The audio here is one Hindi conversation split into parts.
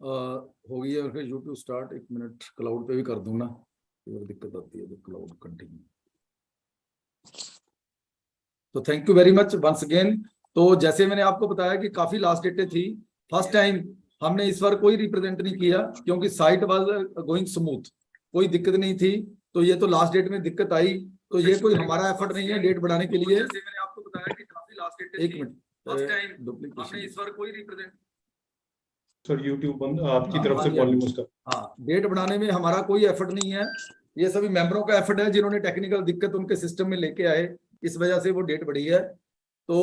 हो गई है फिर यूट्यूब स्टार्ट। 1 मिनट क्लाउड पे भी कर दूँ ना, अगर दिक्कत आती है तो क्लाउड कंटिन्यू। तो thank you very much once again. तो जैसे मैंने आपको बताया कि काफी लास्ट डेटें थी, फर्स्ट टाइम हमने इस बार कोई रिप्रेजेंट नहीं किया क्योंकि साइट वाज गोइंग स्मूथ, कोई दिक्कत नहीं थी। तो ये तो लास्ट डेट में दिक्कत आई, तो ये कोई हमारा एफर्ट नहीं है डेट बढ़ाने के लिए। जैसे मैंने आपको बताया कि काफी लास्ट डेट, एक मिनट, फर्स्ट टाइम हमने इस बार कोई रिप्रेजेंट सर यूट्यूब बंद आपकी तरफ से वॉल्यूम उसका। हाँ, डेट बढ़ाने में हमारा कोई एफर्ट नहीं है, ये सभी मेंबरों का एफर्ट है जिन्होंने टेक्निकल दिक्कत उनके सिस्टम में लेके आए, इस वजह से वो डेट बढ़ी है। तो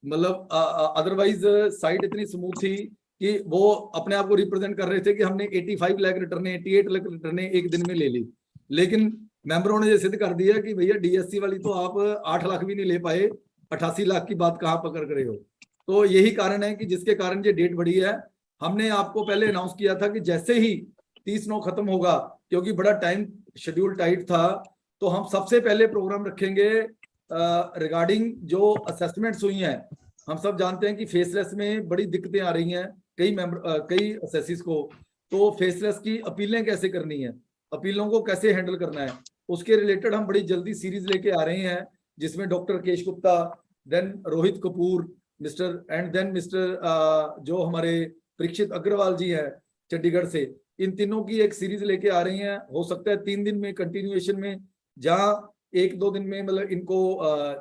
मतलब अदरवाइज साइट इतनी स्मूथ थी कि वो अपने आप को रिप्रेजेंट कर रहे थे कि हमने 85 लाख रिटर्न 88 लाख रिटर्न एक दिन में ले ली, लेकिन मेंबरों ने ये सिद्ध कर दिया कि भैया डीएससी वाली तो आप 8 लाख भी नहीं ले पाए, 88 लाख की बात कहाँ पकड़ रहे हो। तो यही कारण है कि जिसके कारण ये डेट बढ़ी है। हमने आपको पहले अनाउंस किया था कि जैसे ही 30/9 खत्म होगा, क्योंकि बड़ा टाइम शेड्यूल टाइट था, तो हम सबसे पहले प्रोग्राम रखेंगे रिगार्डिंग जो असेसमेंट्स हुई हैं। हम सब जानते हैं कि फेसलेस में बड़ी दिक्कतें आ रही हैं कई असेसिस को। तो फेसलेस की अपीलें कैसे करनी है, अपीलों को कैसे हैंडल करना है, उसके रिलेटेड हम बड़ी जल्दी सीरीज लेके आ रहे हैं, जिसमें डॉक्टर केश गुप्ता, देन रोहित कपूर मिस्टर जो हमारे परीक्षित अग्रवाल जी हैं चंडीगढ़ से, इन तीनों की एक सीरीज लेके आ रही हैं। हो सकता है 3 दिन में कंटिन्यूएशन में, जहां 1-2 दिन में मतलब इनको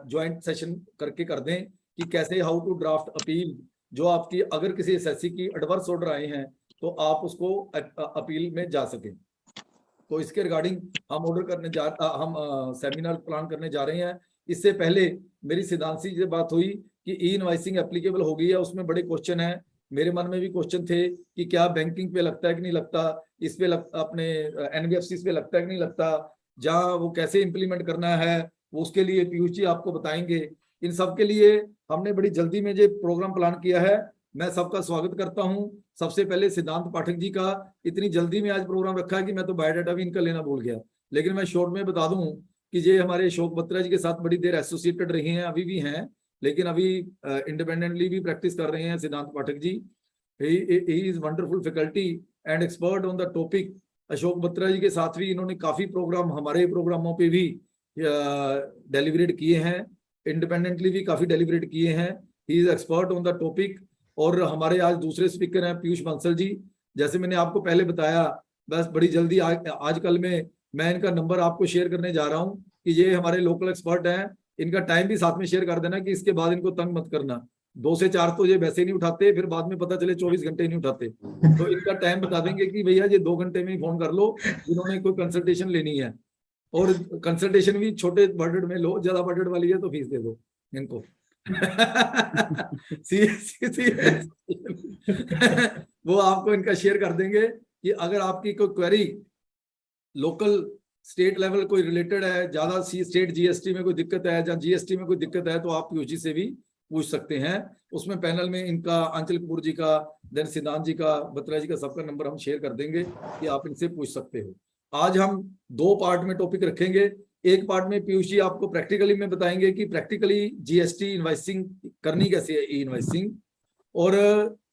ज्वाइंट सेशन करके कर दें कि कैसे हाउ टू ड्राफ्ट अपील, जो आपकी अगर किसी एसएससी की एडवर्स ऑर्डर आए हैं तो आप उसको अपील में जा सकें। तो इसके रिगार्डिंग हम हम सेमिनार प्लान करने जा रहे हैं। इससे पहले मेरी सिद्धांशी से बात हुई कि ई इनवाइसिंग एप्लीकेबल हो गई है, उसमें बड़े क्वेश्चन हैं, मेरे मन में भी क्वेश्चन थे कि क्या बैंकिंग पे लगता है कि नहीं लगता, इस पे अपने एनबीएफसी पे लगता है कि नहीं लगता, जहाँ वो कैसे इंप्लीमेंट करना है वो उसके लिए पीयूष जी आपको बताएंगे। इन सब के लिए हमने बड़ी जल्दी में जो प्रोग्राम प्लान किया है, मैं सबका स्वागत करता हूँ। सबसे पहले सिद्धांत पाठक जी का इतनी जल्दी में आज प्रोग्राम रखा है कि मैं तो बायोडाटा भी इनका लेना भूल गया, लेकिन मैं शॉर्ट में बता दूं कि ये हमारे अशोक बत्रा जी के साथ बड़ी देर एसोसिएटेड रहे हैं, अभी भी हैं, लेकिन अभी इंडिपेंडेंटली भी प्रैक्टिस कर रहे हैं Siddhant Pathak ji. He is wonderful faculty and expert on the topic. Ashok Batra ji के साथ भी इन्होंने काफी प्रोग्राम हमारे प्रोग्रामों पे भी डेलीवरेट किए हैं, इंडिपेंडेंटली भी काफी डेलीवरेट किए हैं। He is expert on the topic. और हमारे आज दूसरे स्पीकर हैं पीयूष बंसल जी। जैसे मैंने आपको पहले बताया, बस बड़ी जल्दी आज कल में मैं इनका नंबर आपको शेयर करने जा रहा हूँ कि ये हमारे लोकल एक्सपर्ट हैं। इनका टाइम भी साथ में शेयर कर देना कि इसके बाद इनको तंग मत करना। 2 से 4 तो ये वैसे ही नहीं उठाते, फिर बाद में पता चले 24 घंटे नहीं उठाते। तो इनका टाइम बता देंगे कि भैया ये 2 घंटे में ही फोन कर लो जिन्होंने कोई कंसल्टेशन लेनी है। और कंसल्टेशन भी छोटे बजट में लो, ज्यादा बजट वाली है तो फीस दे दो इनको। वो आपको इनका शेयर कर देंगे कि अगर आपकी कोई क्वेरी लोकल स्टेट लेवल कोई रिलेटेड है, ज्यादा स्टेट जीएसटी में कोई दिक्कत है या जीएसटी में कोई दिक्कत है, तो आप पीयूष से भी पूछ सकते हैं। उसमें पैनल में इनका अंचल कपूर जी का, देन सिद्धांत जी का, बत्रा जी का, सबका नंबर हम शेयर कर देंगे कि आप इनसे पूछ सकते हो। आज हम 2 पार्ट में टॉपिक रखेंगे। एक पार्ट में पीयूष जी आपको प्रैक्टिकली में बताएंगे कि प्रैक्टिकली जीएसटी इनवाइसिंग करनी कैसे है, ई इनवाइसिंग। और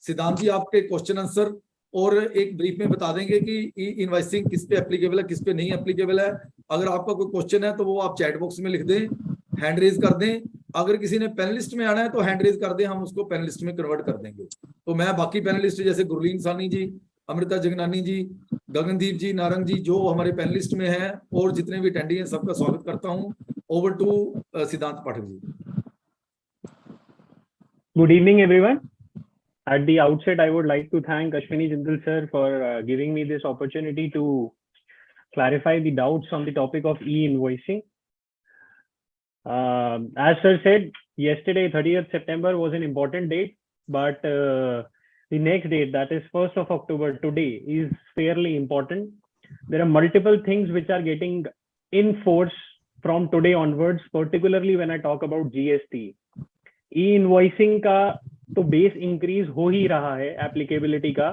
सिद्धांत जी आपके क्वेश्चन आंसर और एक ब्रीफ में बता देंगे कि ई इनवाइसिंग किस पे एप्लीकेबल है, किस पे नहीं एप्लीकेबल है। अगर आपका कोई क्वेश्चन है तो वो आप चैट बॉक्स में लिख दें, हैंड रेज कर दें। अगर किसी ने पैनलिस्ट में आना है तो हैंड रेज कर दें, हम उसको पैनलिस्ट में कन्वर्ट कर देंगे। तो मैं बाकी पैनलिस्ट जैसे गुरलीन सानी जी, अमृता जगनानी जी, गगनदीप जी, नारंग जी, जो हमारे पैनलिस्ट में हैं, और जितने भी अटेंडी हैं, सबका स्वागत करता हूँ। ओवर टू सिद्धांत पाठक जी। Good evening, everyone. At the outset, I would like to thank Ashwini Jindal sir for giving me this opportunity to clarify the doubts on the topic of e-invoicing. As sir said, yesterday, 30th September was an important date, but the next date, that is 1st of October, today, is fairly important. There are multiple things which are getting in force from today onwards, particularly when I talk about GST. ई-इनवॉइसिंग का तो बेस इंक्रीज हो ही रहा है एप्लीकेबिलिटी का।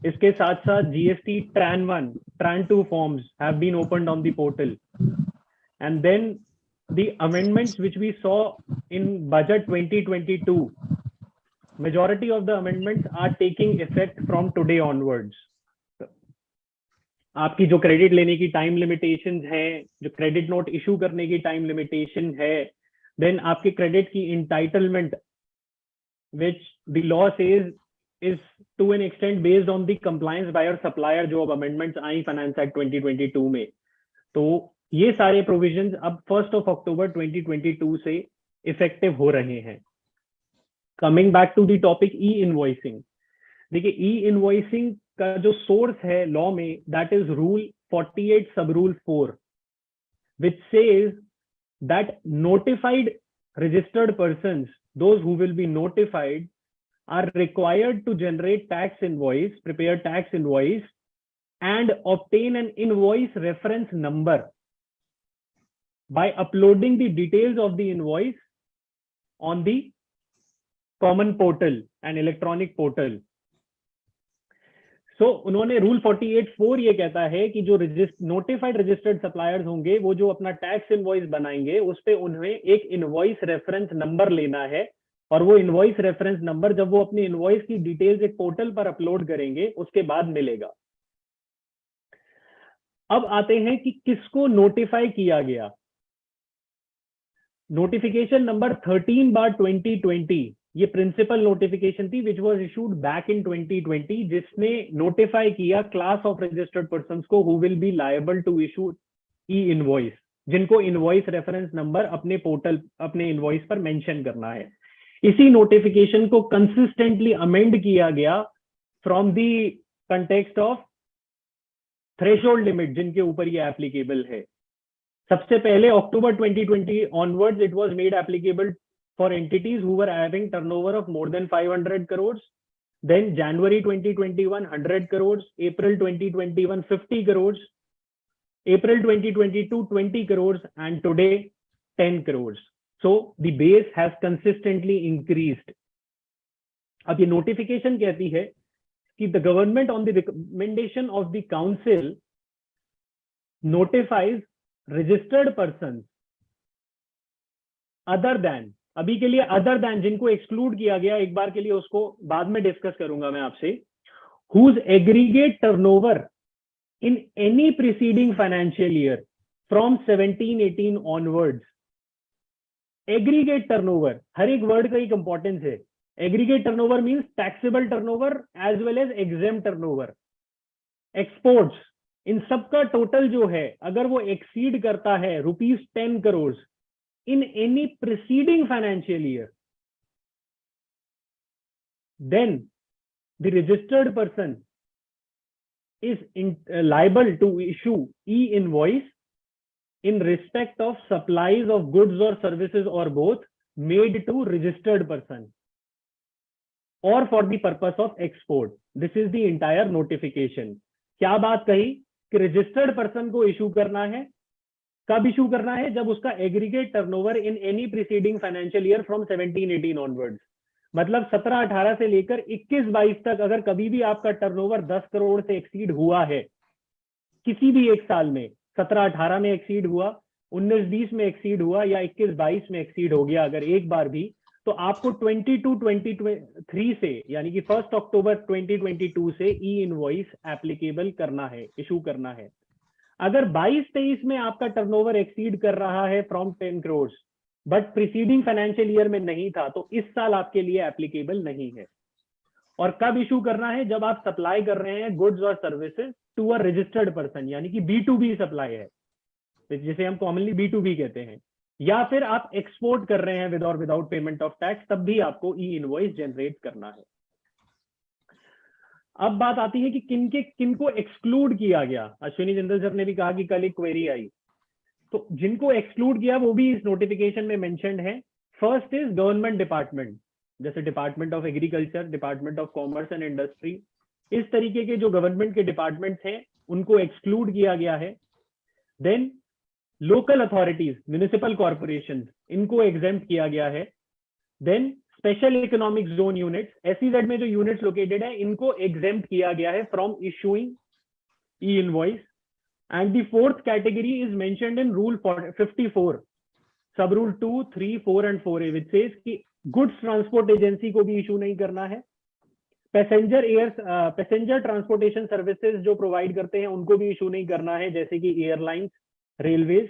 इसके साथ साथ GST tran 1, tran 2 forms have been opened on the portal, and then the amendments which we saw in budget 2022, majority of the amendments are taking effect from today onwards. आपकी जो क्रेडिट लेने की टाइम लिमिटेशन है, जो क्रेडिट नोट इशू करने की टाइम लिमिटेशन है, देन आपके क्रेडिट की entitlement which the law says is to an extent based on the compliance by your supplier, जो अब amendments आई फाइनेंस एक्ट 2022 में। तो ये सारे प्रोविजंस अब 1 अक्टूबर 2022 से इफेक्टिव हो रहे हैं। Coming back to the topic e invoicing, देखिए ई इनवॉइसिंग का जो सोर्स है लॉ में, दैट इज रूल 48 सब rule 4 which says that notified registered persons, those who will be notified, are required to generate tax invoice, prepare tax invoice, and obtain an invoice reference number by uploading the details of the invoice on the common portal, an electronic portal. So उन्होंने रूल 48(4) ये कहता है कि जो नोटिफाइड रजिस्टर्ड सप्लायर्स होंगे, वो जो अपना टैक्स इनवॉइस बनाएंगे, उस पे उन्हें एक इनवॉइस रेफरेंस नंबर लेना है, और वो इनवॉइस रेफरेंस नंबर जब वो अपनी इनवॉइस की डिटेल्स एक पोर्टल पर अपलोड करेंगे, उसके बाद मिलेगा। अब आते हैं कि किसको नोटिफाई किया गया। नोटिफिकेशन नंबर 13/2020 ये प्रिंसिपल नोटिफिकेशन थी which was issued back in 2020, जिसने नोटिफाई किया क्लास ऑफ रजिस्टर्ड पर्संस को who will be liable to issue e invoice, जिनको इनवॉइस रेफरेंस नंबर अपने पोर्टल, अपने इनवॉइस पर मेंशन करना है। इसी नोटिफिकेशन को कंसिस्टेंटली अमेंड किया गया from the context of threshold limit, जिनके ऊपर ये एप्लीकेबल है। सबसे पहले अक्टूबर 2020 onwards it was made applicable for entities who were having turnover of more than 500 crores. Then January 2021 100 crores, April 2021 50 crores, April 2022 20 crores, and today 10 crores. So the base has consistently increased. अब ये नोटिफिकेशन कहती है कि the government on the recommendation of the council notifies registered persons other than, अभी के लिए अदर देन, जिनको एक्सक्लूड किया गया, एक बार के लिए उसको बाद में डिस्कस करूंगा मैं आपसे, whose aggregate turnover in any preceding financial year from 17-18 onwards. Aggregate turnover, हर एक वर्ड का एक इंपॉर्टेंस है। Aggregate turnover means taxable turnover as well as exempt turnover, exports, इन सबका टोटल जो है अगर वो एक्सीड करता है ₹10 crore in any preceding financial year, then the registered person is liable to issue e-invoice in respect of supplies of goods or services or both made to registered person or for the purpose of export. This is the entire notification. क्या बात कही कि registered person को issue करना है, कब इशू करना है, जब उसका aggregate turnover in any preceding financial year from 17-18 onwards, मतलब 17-18 से लेकर 21-22 तक अगर कभी भी आपका टर्नओवर 10 करोड़ से एक्सीड हुआ है किसी भी एक साल में, 17-18 में एक्सीड हुआ, 19-20 में एक्सीड हुआ, या 21-22 में एक्सीड हो गया अगर एक बार भी, तो आपको 22-23 से, यानी कि 1 अक्टूबर 2022 से ई इनवॉइस एप्लीकेबल करना है, इशू करना है। अगर 22-23 में आपका टर्नओवर एक्सीड कर रहा है from 10 crore but preceding financial year में नहीं था, तो इस साल आपके लिए एप्लीकेबल नहीं है। और कब इशू करना है, जब आप सप्लाई कर रहे हैं गुड्स और services to a registered person, यानी कि B2B सप्लाई है, जिसे हम कॉमनली B2B कहते हैं, या फिर आप एक्सपोर्ट कर रहे हैं विद और विदाउट पेमेंट ऑफ टैक्स, तब भी आपको ई इनवॉइस जनरेट करना है। अब बात आती है कि किनको एक्सक्लूड किया गया। अश्विनी जिंदल सर ने भी कहा कि कल एक क्वेरी आई, तो जिनको एक्सक्लूड किया वो भी इस नोटिफिकेशन में मेंशन्ड है। फर्स्ट इज गवर्नमेंट डिपार्टमेंट, जैसे department of agriculture, department of commerce and industry, इस तरीके के जो गवर्नमेंट के डिपार्टमेंट्स हैं उनको एक्सक्लूड किया गया है। Then local authorities, municipal corporation, इनको एग्जेम्प्ट किया गया है। Then special economic zone units, SEZ में जो यूनिट्स लोकेटेड है, इनको एग्जेम्प्ट किया गया है from issuing E invoice. And the fourth category is mentioned in rule 54 सब rule 2, 3, 4 and 4A, which says कि गुड्स ट्रांसपोर्ट एजेंसी को भी इशू नहीं करना है, पैसेंजर ट्रांसपोर्टेशन सर्विसेज जो प्रोवाइड करते हैं उनको भी इशू नहीं करना है, जैसे कि एयरलाइंस, रेलवेज।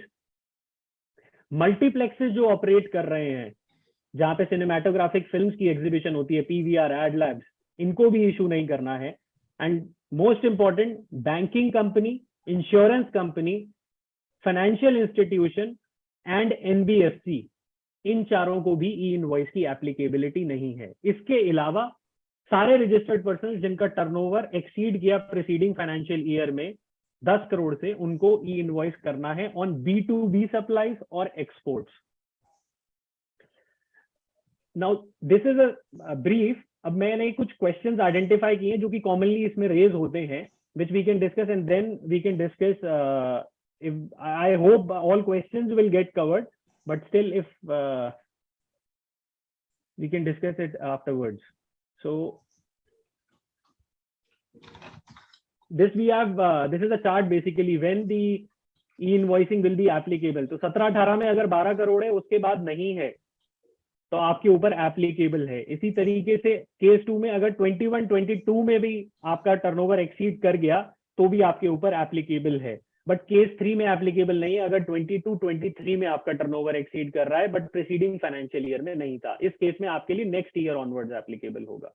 मल्टीप्लेक्सेस जो ऑपरेट कर रहे हैं, जहां पे सिनेमाटोग्राफिक फिल्म्स की एग्जीबिशन होती है, पीवीआर, एड लैब्स, इनको भी इशू नहीं करना है। And most important, banking company, insurance company, financial institution and NBFC, इन चारों को भी ई इनवॉइस की एप्लीकेबिलिटी नहीं है। इसके अलावा सारे रजिस्टर्ड पर्सन जिनका टर्नओवर एक्सीड किया प्रीसीडिंग फाइनेंशियल ईयर में 10 करोड़ से, उनको ई इनवॉइस करना है ऑन B2B सप्लाईज और exports. Now this is a brief. अब मैंने कुछ क्वेश्चंस आइडेंटिफाई किए जो कि कॉमनली इसमें रेज होते हैं, which we can discuss, and then we can discuss, if I hope all questions will get covered, but still if we can discuss it afterwards. So this we have, this is a chart basically when the e-invoicing will be applicable. तो 17-18 में अगर 12 करोड़ है, उसके बाद नहीं है, तो आपके ऊपर एप्लीकेबल है। इसी तरीके से केस 2 में अगर 21-22 में भी आपका टर्नओवर एक्सीड कर गया तो भी आपके ऊपर एप्लीकेबल है, बट केस 3 में एप्लीकेबल नहीं है अगर 22-23 में आपका टर्नओवर एक्सीड कर रहा है बट प्रीसीडिंग फाइनेंशियल ईयर में नहीं था। इस केस में आपके लिए नेक्स्ट ईयर ऑनवर्ड्स एप्लीकेबल होगा।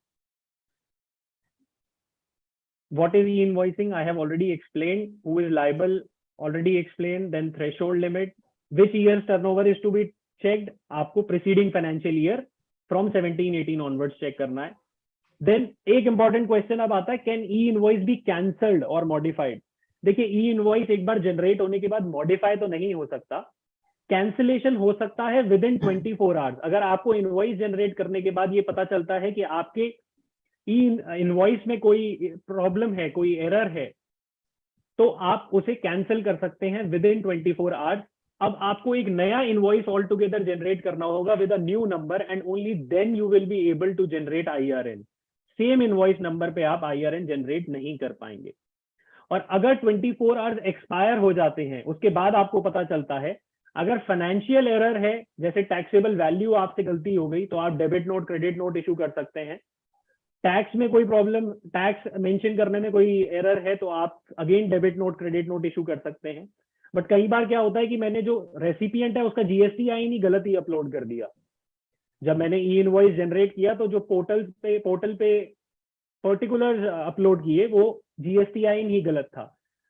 What is e-invoicing? I have already explained. Who is liable? Already explained. Then threshold limit. Which year's turnover is to be checked? आपको preceding financial year from 17-18 onwards check करना है। Then एक important question अब आता है, can e-invoice be cancelled or modified? देखिए, e-invoice एक बार generate होने के बाद modify तो नहीं हो सकता, कैंसिलेशन हो सकता है within 24 hours। अगर आपको इनवॉइस जनरेट करने के बाद ये पता चलता है कि आपके इनवॉइस में कोई प्रॉब्लम है, कोई एरर है, तो आप उसे कैंसिल कर सकते हैं विदिन 24 आवर्स। अब आपको एक नया इनवॉइस ऑल टुगेदर जनरेट करना होगा with a new number, and only then you will be able to generate IRN। Same invoice number पे आप IRN जनरेट नहीं कर पाएंगे। और अगर 24 आवर्स एक्सपायर हो जाते हैं, उसके बाद आपको पता चलता है, अगर फाइनेंशियल एरर है, जैसे टैक्सेबल वैल्यू आपसे गलती हो गई, तो आप debit note, credit note issue कर सकते हैं। टैक्स में कोई प्रॉब्लम, टैक्स मेंशन करने में कोई एरर है, तो आप again debit note, credit note issue कर सकते हैं। बट कई बार क्या होता है कि मैंने जो रेसिपिएंट है उसका GST आई नहीं, गलत ही अपलोड कर दिया। जब मैंने ई इनवॉइस जनरेट किया तो जो पोर्टल पे पर्टिकुलर अपलोड किए वो GST आई नहीं गलत था,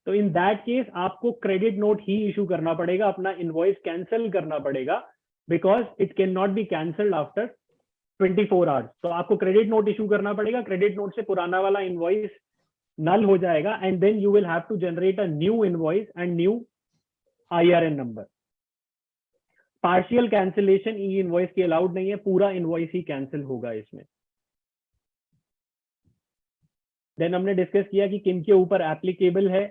तो इन दैट केस आपको क्रेडिट नोट ही इशू करना पड़ेगा, अपना इनवॉइस कैंसिल करना पड़ेगा, because it can not be cancelled after 24 hours. तो आपको क्रेडिट नोट इशू करना पड़ेगा, क्रेडिट नोट से पुराना वाला इनवॉइस नल हो जाएगा, and then you will have to generate a new invoice and new IRN number. Partial cancellation e invoice की अलाउड नहीं है, पूरा इनवॉइस ही कैंसिल होगा इसमें। देन हमने डिस्कस किया कि किनके ऊपर एप्लीकेबल है,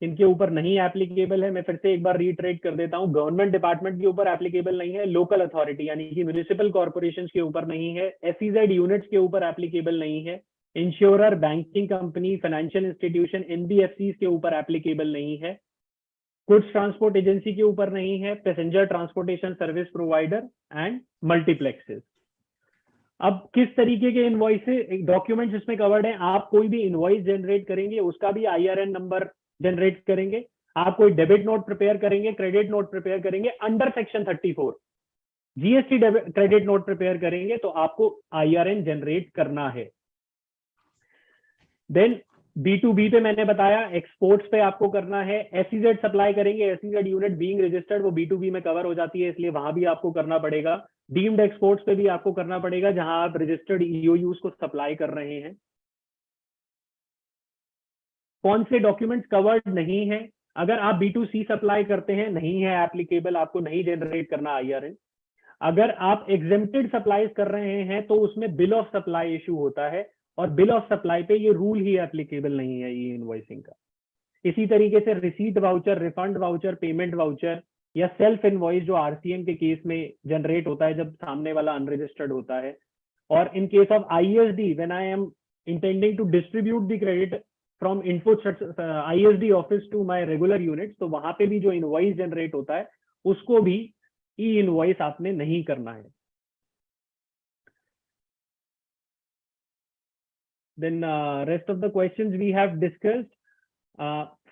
किनके ऊपर नहीं एप्लीकेबल है। मैं फिर से एक बार रीट्रेट कर देता हूं, गवर्नमेंट डिपार्टमेंट के ऊपर एप्लीकेबल नहीं है, लोकल अथॉरिटी यानी कि म्युनिसिपल कॉर्पोरेशन के ऊपर नहीं है, SEZ यूनिट्स के ऊपर एप्लीकेबल नहीं है, insurer, banking company, financial institution, NBFCs के ऊपर एप्लीकेबल नहीं है, गुड्स ट्रांसपोर्ट एजेंसी के ऊपर नहीं है, passenger transportation service provider and multiplexes. अब किस तरीके के इनवॉइस डॉक्यूमेंट्स इसमें कवर्ड है? आप कोई भी इनवॉइस जनरेट करेंगे, उसका भी IRN नंबर जनरेट करेंगे। आप कोई डेबिट नोट प्रिपेयर करेंगे, क्रेडिट नोट प्रिपेयर करेंगे under section 34, GST credit note prepare करेंगे, तो आपको IRN जनरेट करना है। देन B2B पे मैंने बताया, एक्सपोर्ट्स पे आपको करना है। SEZ सप्लाई करेंगे, SEZ यूनिट बीइंग रजिस्टर्ड वो B2B में कवर हो जाती है, इसलिए वहां भी आपको करना पड़ेगा। डीम्ड एक्सपोर्ट्स पे भी आपको करना पड़ेगा, जहां आप रजिस्टर्ड EOUs को सप्लाई कर रहे हैं। कौन से डॉक्यूमेंट्स कवर्ड नहीं है? अगर आप B2C सप्लाई करते हैं, नहीं है एप्लीकेबल, आपको नहीं जनरेट करना IRN। अगर आप एग्जेम्प्टेड सप्लाईज कर रहे हैं तो उसमें बिल ऑफ सप्लाई इशू होता है, और बिल ऑफ सप्लाई पे ये रूल ही एप्लीकेबल नहीं है ई इनवॉइसिंग का। इसी तरीके से receipt voucher, refund voucher, payment voucher या सेल्फ इनवॉइस जो RCM के केस में जनरेट होता है जब सामने वाला अनरजिस्टर्ड होता है, और in case of ISD when I am intending to distribute the credit from input ISD office to my regular units, तो वहां पे भी जो इनवॉइस जनरेट होता है उसको भी ई इनवॉइस आपने नहीं करना है। Then rest of the questions we have discussed.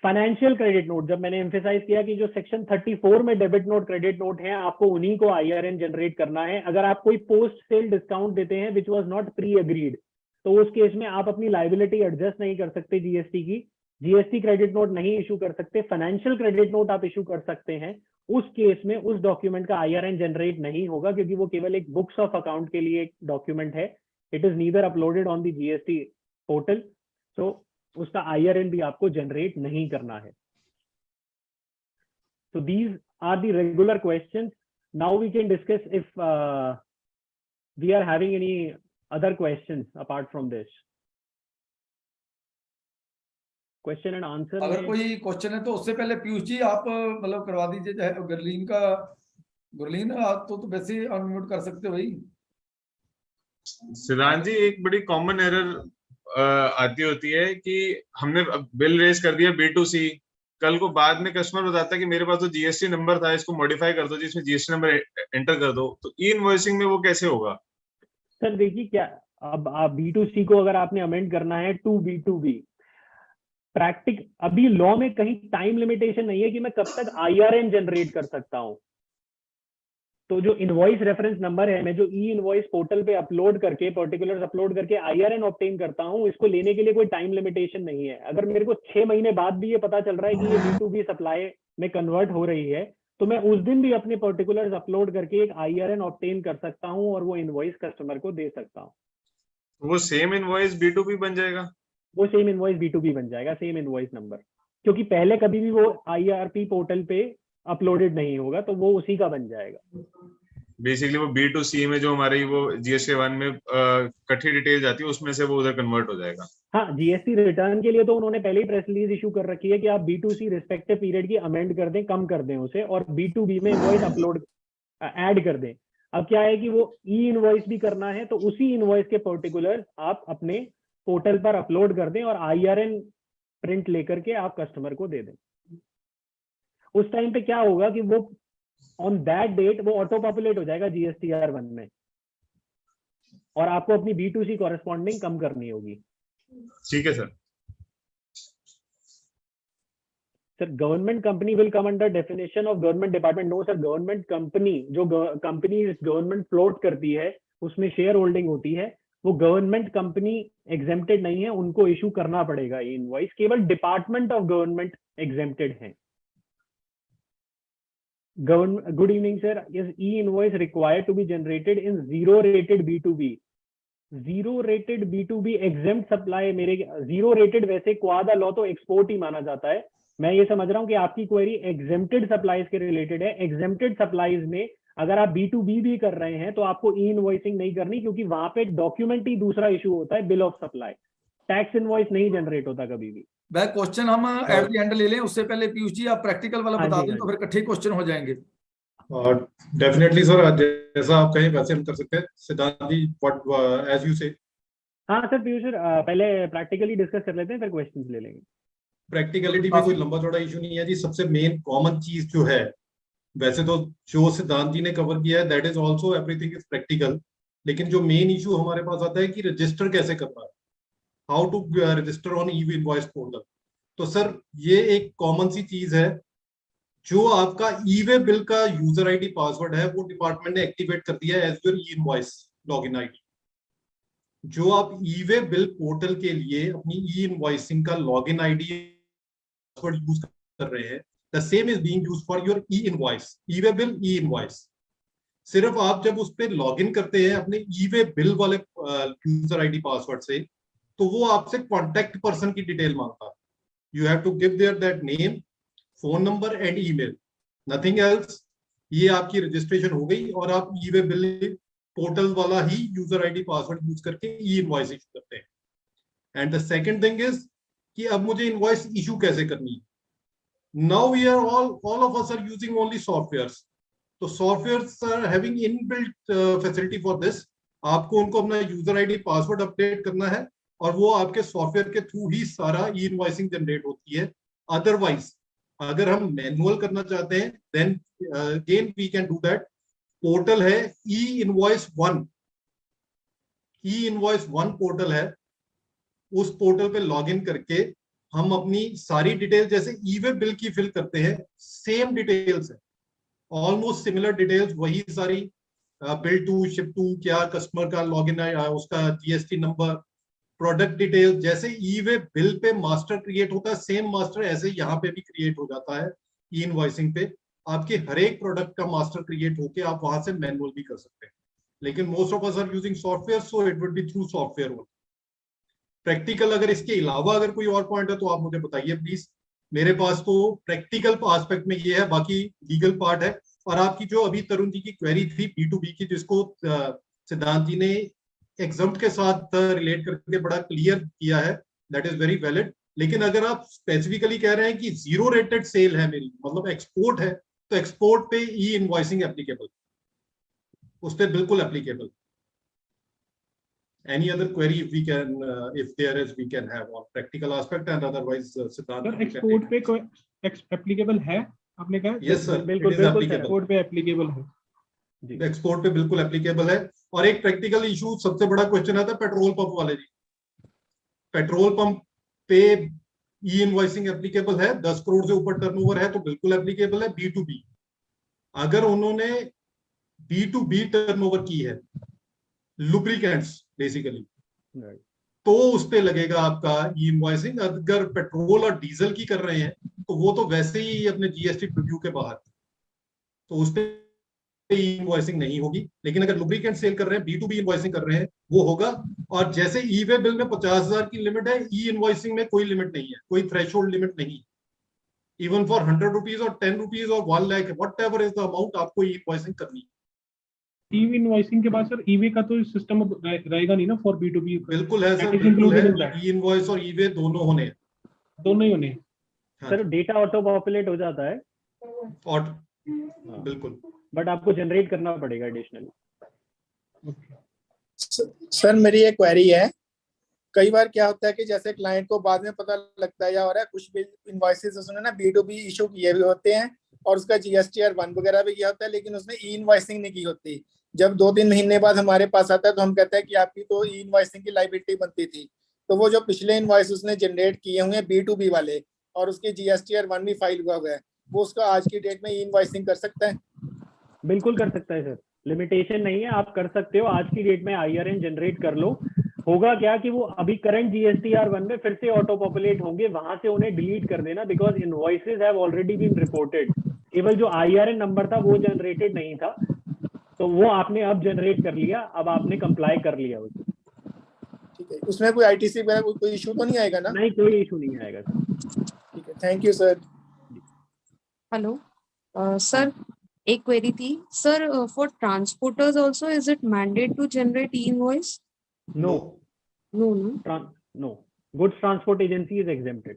Financial credit note, जब मैंने एम्फेसाइज किया कि जो सेक्शन 34 में डेबिट नोट क्रेडिट नोट है, आपको उन्हीं को IRN जनरेट करना है. अगर आप कोई पोस्ट सेल डिस्काउंट देते हैं which was not pre agreed, तो उस केस में आप अपनी लाइबिलिटी एडजस्ट नहीं कर सकते जीएसटी की. जीएसटी क्रेडिट नोट नहीं इशू कर सकते. फाइनेंशियल क्रेडिट नोट आप इशू कर सकते हैं. उस केस में उस डॉक्यूमेंट का IRN जनरेट नहीं होगा, क्योंकि वो केवल एक बुक्स ऑफ अकाउंट के लिए एक डॉक्यूमेंट है. It is neither uploaded on the GST portal, so उसका IRN भी आपको जनरेट नहीं करना है. So these are the regular questions. Now we can discuss if we are having any other questions apart from this. Question and answer. अगर कोई क्वेश्चन है तो उससे पहले पीयूष जी आप मतलब करवा दीजिए, चाहे गुरलीन का. गुरलीन आप तो वैसे ही अनम्यूट कर सकते हो भाई. सिद्धांत जी, एक बड़ी कॉमन एरर आती होती है कि हमने बिल रेज कर दिया B2C, कल को बाद में कस्टमर बताता है कि मेरे पास तो GST नंबर था, इसको मॉडिफाई कर दो, जिसमें GST नंबर एंटर कर दो. तो ई इनवॉइसिंग में वो कैसे होगा? सर देखिए, क्या अब आप B2C को अगर आपने अमेंड करना है टू B2B, अभी लॉ में कहीं टाइम लिमिटेशन नहीं है कि मैं कब तक IRN जनरेट कर सकता हूं. तो जो इनवॉइस रेफरेंस नंबर है, मैं जो ई इनवॉइस पोर्टल पे अपलोड करके पर्टिकुलर्स अपलोड करके IRN ऑब्टेन करता हूं, इसको लेने के लिए कोई टाइम लिमिटेशन नहीं है. अगर मेरे को 6 महीने बाद भी ये पता चल रहा है कि ये B2B सप्लाई में कन्वर्ट हो रही है, तो मैं उस दिन भी अपने पर्टिकुलर्स अपलोड करके एक IRN ऑब्टेन कर सकता हूं और वो इनवॉइस कस्टमर को दे सकता हूं. वो सेम इनवॉइस B2B बन जाएगा? वो सेम इनवॉइस B2B बन जाएगा, सेम इनवॉइस नंबर, क्योंकि पहले कभी भी वो IRP पोर्टल पे अपलोडेड नहीं होगा, तो वो उसी का बन जाएगा. बेसिकली वो B2C में जो हमारी वो GST 1 में कट्ठी डिटेल जाती है, उसमें से वो उधर कन्वर्ट हो जाएगा. हाँ, GST रिटर्न के लिए तो उन्होंने पहले ही प्रेस रिलीज इशू कर रखी है कि आप B2C रिस्पेक्टिव पीरियड की अमेंड कर दें, कम कर दें उसे, और B2B में इनवॉइस अपलोड ऐड कर दें. अब क्या है कि वो ई इनवॉइस भी करना है, तो उसी इनवॉइस के पर्टिकुलर आप अपने पोर्टल पर अपलोड कर दें और IRN प्रिंट लेकर के आप कस्टमर को दे दें. उस टाइम पे क्या होगा कि वो ऑन दैट डेट वो ऑटो पॉपुलेट हो जाएगा GSTR1 में, और आपको अपनी B2C कॉरेस्पॉन्डिंग कम करनी होगी. ठीक है sir. Sir, government company will come under definition of government department. No sir, government company, जो कंपनी गवर्नमेंट फ्लोट करती है उसमें शेयर होल्डिंग होती है, वो गवर्नमेंट कंपनी एग्जेम्प्टेड नहीं है, उनको इशू करना पड़ेगा ये इनवॉइस. केवल डिपार्टमेंट ऑफ गवर्नमेंट एग्जेम्प्टेड है. Good evening, sir. Is e-invoice required to be generated in zero-rated B2B? Zero-rated B2B exempt supply. मेरे zero-rated वैसे क्वादा लॉ तो एक्सपोर्ट ही माना जाता है. मैं ये समझ रहा हूँ कि आपकी क्वेरी एग्जेम्प्टेड सप्लाईज के रिलेटेड है. एग्जेम्प्टेड सप्लाईज में अगर आप B2B भी कर रहे हैं तो आपको ई इनवॉइसिंग नहीं करनी, क्योंकि वहां पे डॉक्यूमेंट ही दूसरा इशू होता है, bill of supply. Tax invoice नहीं जनरेट होता कभी भी. वह क्वेश्चन हम एट द एंड ले लें, उससे पहले पीयूष जी आप प्रैक्टिकल वाला बता दें, तो फिर इकट्ठे क्वेश्चन हो जाएंगे. डेफिनेटली सर, जैसा आप कहें वैसे हम कर सकते हैं. सिद्धांत जी, व्हाट एज यू से. हाँ सर, पीयूष सर, पहले प्रैक्टिकली डिस्कस कर लेते हैं, फिर क्वेश्चंस ले लेंगे. प्रैक्टिकलिटी में कोई लंबा चौड़ा इशू नहीं है जी. सबसे मेन कॉमन चीज जो है, वैसे तो जो सिद्धांत जी ने कवर किया है that is also everything is practical, लेकिन जो मेन इशू हमारे पास आता है कि रजिस्टर कैसे करना है, how to register on e invoice portal. तो सर ये एक कॉमन सी चीज है. जो आपका ई-वे बिल का यूजर आईडी पासवर्ड है वो डिपार्टमेंट ने एक्टिवेट कर दिया है as your e invoice login ID. जो आप ई-वे बिल पोर्टल के लिए अपनी ई इनवॉइसिंग का लॉगिन आईडी पासवर्ड यूज कर रहे हैं, the same is being used for your e invoice, e way bill, E invoice. सिर्फ आप जब उस पर लॉगिन करते हैं अपने ई-वे बिल वाले यूजर आईडी पासवर्ड से, तो वो आपसे कॉन्टेक्ट पर्सन की डिटेल मांगता है. You have to give their that name, phone number and email, nothing else. ये आपकी रजिस्ट्रेशन हो गई और आप ई-वे बिल पोर्टल वाला ही यूजर आईडी पासवर्ड यूज करके ई इनवॉइस इशू करते हैं. And the second thing is कि अब मुझे इनवॉइस इशू कैसे करनी है. Now we are all of us are using only softwares. तो softwares are having inbuilt facility for this. आपको उनको अपना यूजर आईडी पासवर्ड अपडेट करना है और वो आपके सॉफ्टवेयर के थ्रू ही सारा ई इनवॉइसिंग जनरेट होती है. अदरवाइज अगर हम मैनुअल करना चाहते हैं then again we can do that. Portal है e invoice 1. E invoice 1 portal है. उस पोर्टल पे लॉग इन करके हम अपनी सारी डिटेल जैसे ई-वे बिल की फिल करते हैं, सेम डिटेल्स है, ऑलमोस्ट सिमिलर डिटेल्स, वही सारी बिल टू, शिप टू, क्या कस्टमर का लॉगिन है, उसका जीएसटी नंबर, प्रोडक्ट डिटेल, जैसे e-way bill pay master create होता है, सेम मास्टर ऐसे यहाँ पे भी क्रिएट हो जाता है। ई इनवॉइसिंग पे आपके हर एक प्रोडक्ट का मास्टर क्रिएट होके आप वहां से मैनुअल भी कर सकते हैं, लेकिन most of us are using software, so it would be through software only. Practical अगर इसके अलावा अगर कोई और पॉइंट है तो आप मुझे बताइए प्लीज। मेरे पास तो प्रैक्टिकल एस्पेक्ट में ये है, बाकी लीगल पार्ट है। और आपकी जो अभी तरुण जी की क्वेरी थी B2B की, जिसको सिद्धांत जी ने एग्जम्प्ट के साथ रिलेट करके बड़ा क्लियर किया है, दैट इज वेरी वैलिड। लेकिन अगर आप स्पेसिफिकली कह रहे हैं कि जीरो रेटेड सेल है मेरी, मतलब एक्सपोर्ट है, तो एक्सपोर्ट पे ई इनवॉइसिंग एप्लीकेबल, उस पर बिल्कुल applicable. Any other query if we can, if there is, we can have on practical aspect, and otherwise Siddharth. Sir export पे कोई एप्लीकेबल है, आपने कहा? Yes sir, बिल्कुल, it is बिल्कुल, applicable. एक्सपोर्ट पे एप्लीकेबल है। एक्सपोर्ट पे बिल्कुल एप्लीकेबल है। और एक प्रैक्टिकल इशू, सबसे बड़ा क्वेश्चन आता है पेट्रोल पंप वाले जी। पेट्रोल पंप पे ई इनवॉइसिंग एप्लीकेबल है, 10 करोड़ से ऊपर टर्नओवर है तो बिल्कुल एप्लीकेबल है। B2B, अगर उन्होंने B2B टर्नओवर की है, लुब्रिकेंट्स बेसिकली, तो उस पे लगेगा आपका ई इनवॉइसिंग। अगर पेट्रोल और डीजल की कर रहे हैं तो वो तो वैसे ही अपने जीएसटी प्रीव्यू के बाहर, तो उस पे ई इनवॉइसिंग नहीं होगी। लेकिन अगर लुब्रिकेंट सेल कर रहे हैं, B2B इनवॉइसिंग कर रहे हैं, वो होगा। और जैसे ई-वे बिल में 50,000 की लिमिट है, ई इनवॉइसिंग में कोई लिमिट नहीं है, कोई थ्रेशोल्ड लिमिट नहीं। इवन फॉर 100 रुपीज और 10 रुपीज और 1 lakh, what ever is the amount, आपको ई इनवॉइसिंग करनी है। ई इनवॉइसिंग के बाद सर ईवे का तो सिस्टम रहेगा नहीं ना फॉर B2B? बिल्कुल है सर, That is बिल्कुल है। included in that. E invoice और ई-वे दोनों होने हैं। दोनों ही होने। हाँ सर डेटा ऑटो पॉपुलेट हो जाता है, और बिल्कुल, बट आपको जनरेट करना पड़ेगा एडिशनली। सर मेरी एक क्वेरी है, कई बार क्या होता है कि जैसे क्लाइंट को बाद में पता लगता है या हो रहा है, कुछ बिल इनवॉइसेस उसने ना B2B इशू किए भी होते हैं और उसका GSTR1 वगैरह भी किया होता है, लेकिन उसने ई इनवॉइसिंग नहीं की होती। जब 2-3 महीने बाद हमारे पास आता है तो हम कहते हैं कि आपकी तो ई इनवॉइसिंग की लायबिलिटी बनती थी। तो वो जो पिछले इनवॉइस उसने जनरेट किए हुए हैं B2B वाले और उसके GSTR1 भी फाइल हुआ है, वो उसका आज की डेट में ई इनवॉइसिंग कर सकता है? बिल्कुल कर सकता है सर, लिमिटेशन नहीं है, आप कर सकते हो। आज की डेट में IRN जनरेट कर लो। होगा क्या कि वो अभी करंट GSTR1 में फिर से ऑटो पॉपुलेट होंगे, वहां से उन्हें डिलीट कर देना, because invoices have already been reported. केवल जो IRN नंबर था वो जनरेटेड नहीं था, तो वो आपने अब जनरेट कर लिया, अब आपने कंप्लाई कर लिया उसे। ठीक है, उसमें कोई ITC वगैरह कोई इशू तो नहीं आएगा ना? नहीं, कोई इशू नहीं आएगा सर। ठीक है, thank you sir. Hello sir, एक क्वेरी थी sir, for transporters also is it mandate to generate e invoice? No no no no, goods transport agency is exempted.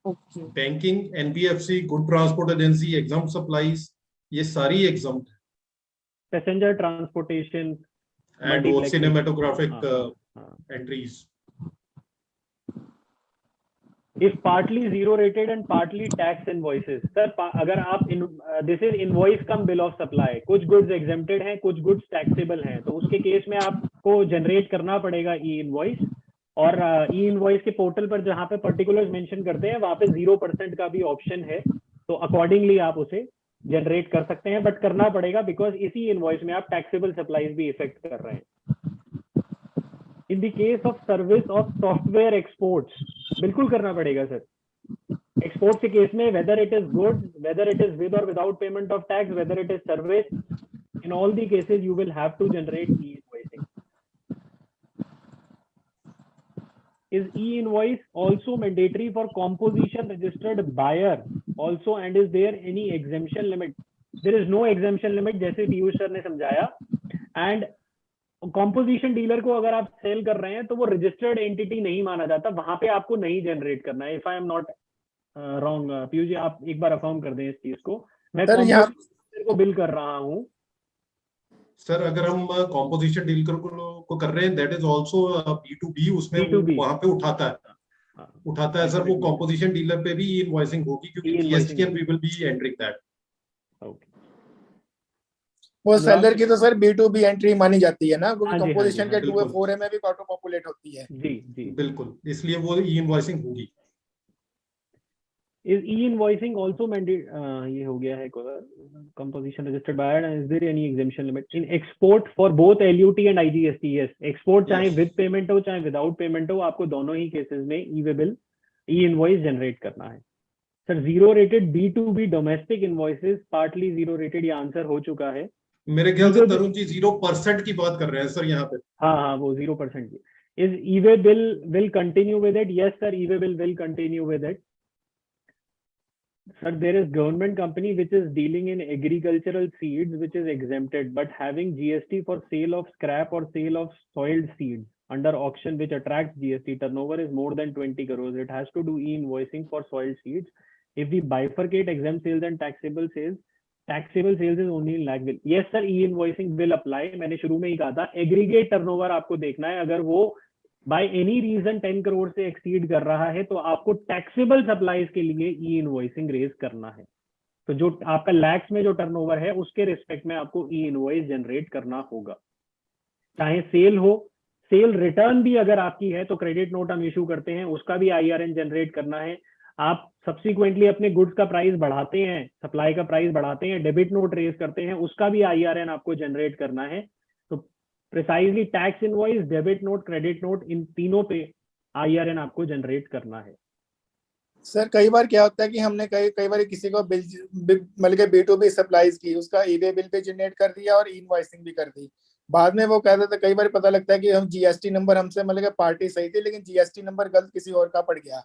Okay. Banking, NBFC, good transport agency, exempt supplies, ये सारी एग्जाम पैसेंजर ट्रांसपोर्टेशन एंड वो cinematographic entries. If partly zero rated and partly tax invoices, sir अगर आप this is invoice come bill of supply, कुछ goods exempted हैं, कुछ goods taxable हैं, तो उसके केस में आपको जनरेट करना पड़ेगा ई इनवॉइस। और ई इनवॉइस के पोर्टल पर जहाँ पे पर्टिकुलर्स मेंशन करते हैं वहाँ पे 0% का भी ऑप्शन है, तो अकॉर्डिंगली आप उसे जनरेट कर सकते हैं, बट करना पड़ेगा बिकॉज इसी इनवॉइस में आप टैक्सेबल सप्लाईज भी इफेक्ट कर रहे हैं। In the case of service of software exports बिल्कुल करना पड़ेगा सर। एक्सपोर्ट के केस में whether it is good, whether it is with और without payment of tax, whether it is service, in all the cases you will have to generate e invoicing. Is e-invoice also mandatory for composition registered buyer also, and is there any exemption limit? There is no exemption limit, जैसे पीयूष सर ने समझाया। and कॉम्पोजिशन डीलर को अगर आप सेल कर रहे हैं तो वो रजिस्टर्ड एंटिटी नहीं माना जाता, वहां पे आपको नहीं जनरेट करना है। If I am not wrong, Piyush ji आप एक बार अफर्म कर दें इस चीज को। मैं कॉम्पोजिशन को बिल कर रहा हूँ सर, अगर हम कॉम्पोजिशन डील को कर रहे हैं, दैट इज आल्सो B2B, उसमें B2B वहां पे उठाता है सर, वो कॉम्पोजिशन डीलर पे भी इनवॉइसिंग होगी, क्योंकि GST and we will be entering that. Okay. वो अनुराग सेलर की तो सर B2B एंट्री मानी जाती है ना, क्योंकि हाँ जी, हाँ जी, कंपोजिशन हाँ के जी। 2A 4A में भी ऑटो पॉपुलेट होती है। जी जी। बिल्कुल, इसलिए वो ई इनवॉइसिंग होगी। Is e-invoicing also mandate? ये हो गया है composition registered buyer, and is there any exemption limit in export for both LUT and IGST? Yes, export चाहे Yes. with payment हो चाहे without payment हो, आपको दोनों ही केसेस में ई-वे बिल ई-इनवॉइस जनरेट करना है। Sir zero rated B2B domestic invoices partly zero rated, ये आंसर हो चुका है। मेरे ख्याल से E-way bill- तरुण जी 0% की बात कर रहे हैं सर यहाँ पे। हाँ हाँ, वो 0% की। Is e-way bill will continue with it? Yes sir, e-way bill will continue with it. Sir, there is government company which is dealing in agricultural seeds which is exempted, but having GST for sale of scrap or sale of soiled seeds under auction which attracts GST. Turnover is more than 20 crores. It has to do e-invoicing for soiled seeds. If we bifurcate exempt sales and taxable sales is only in lakh bill. Yes sir, e-invoicing will apply. मैंने शुरू में ही कहा था, aggregate turnover आपको देखना है, अगर वो बाय एनी रीजन 10 करोड़ से एक्सीड कर रहा है तो आपको टैक्सेबल सप्लाईज के लिए ई इनवॉइसिंग रेज करना है। तो जो आपका लैक्स में जो टर्नओवर है उसके रिस्पेक्ट में आपको ई इनवॉइस जनरेट करना होगा। चाहे सेल हो, सेल रिटर्न भी अगर आपकी है तो क्रेडिट नोट हम इशू करते हैं, उसका भी IRN जनरेट करना है। आप सब्सिक्वेंटली अपने गुड्स का प्राइस बढ़ाते हैं, सप्लाई का प्राइस बढ़ाते हैं, डेबिट नोट रेज करते हैं, उसका भी IRN आपको जनरेट करना है। Precisely tax invoice, debit note, credit note, इन तीनों पे IRN आपको जनरेट करना है। सर कई बार क्या होता है कि हमने कई बार किसी को बिल मतलब के B2B सप्लाईज की, उसका ई-वे बिल भी जनरेट कर दिया और इनवॉइसिंग भी कर दी। बाद में वो कहता था, कई बार पता लगता है कि हम GST नंबर हमसे मतलब कि पार्टी सही थी लेकिन GST नंबर गलत किसी और का पड़ गया,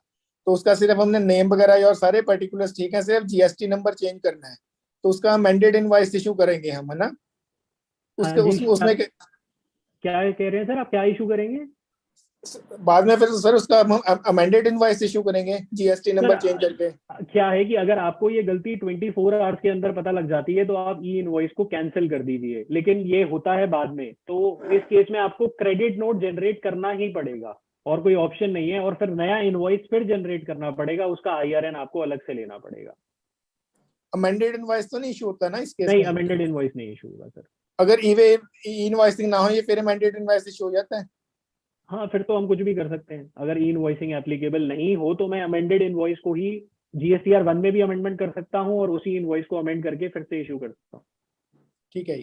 तो उसका सिर्फ हमने नेम वगैरह और सारे पर्टिकुलर्स ठीक है, सिर्फ GST नंबर चेंज करना है, तो उसका अमेंडेड इनवॉइस इशू करेंगे हम, है ना? उसके हाँ जी, उसमें क्या कह रहे हैं सर, आप क्या इशू करेंगे? बाद में फिर सर उसका हम अमेंडेड इनवॉइस इशू करेंगे GST नंबर चेंज करके। क्या है कि अगर आपको ये गलती 24 आवर्स के अंदर पता लग जाती है तो आप ई इनवॉइस को कैंसिल कर दीजिए, लेकिन ये होता है बाद में, तो इस केस में आपको क्रेडिट नोट जनरेट करना ही पड़ेगा और कोई ऑप्शन नहीं है, और फिर नया इनवॉइस फिर जनरेट करना पड़ेगा, उसका IRN आपको अलग से लेना पड़ेगा। अमेंडेड इनवॉइस तो नहीं इशू होता ना इस केस नहीं, में? अमेंडेड इनवॉइस नहीं इशू होगा सर। अगर ई-वे इनवॉइसिंग ना हो ये फिर अमेंडेड इनवॉइस इशू हो जाता है? हाँ, फिर तो हम कुछ भी कर सकते हैं। अगर ई इनवॉइसिंग एप्लीकेबल नहीं हो तो मैं अमेंडेड इनवॉइस को ही GSTR 1 में भी अमेंडमेंट कर सकता हूँ और उसी इनवॉइस को अमेंड करके फिर से इशू कर सकता हूँ। ठीक है।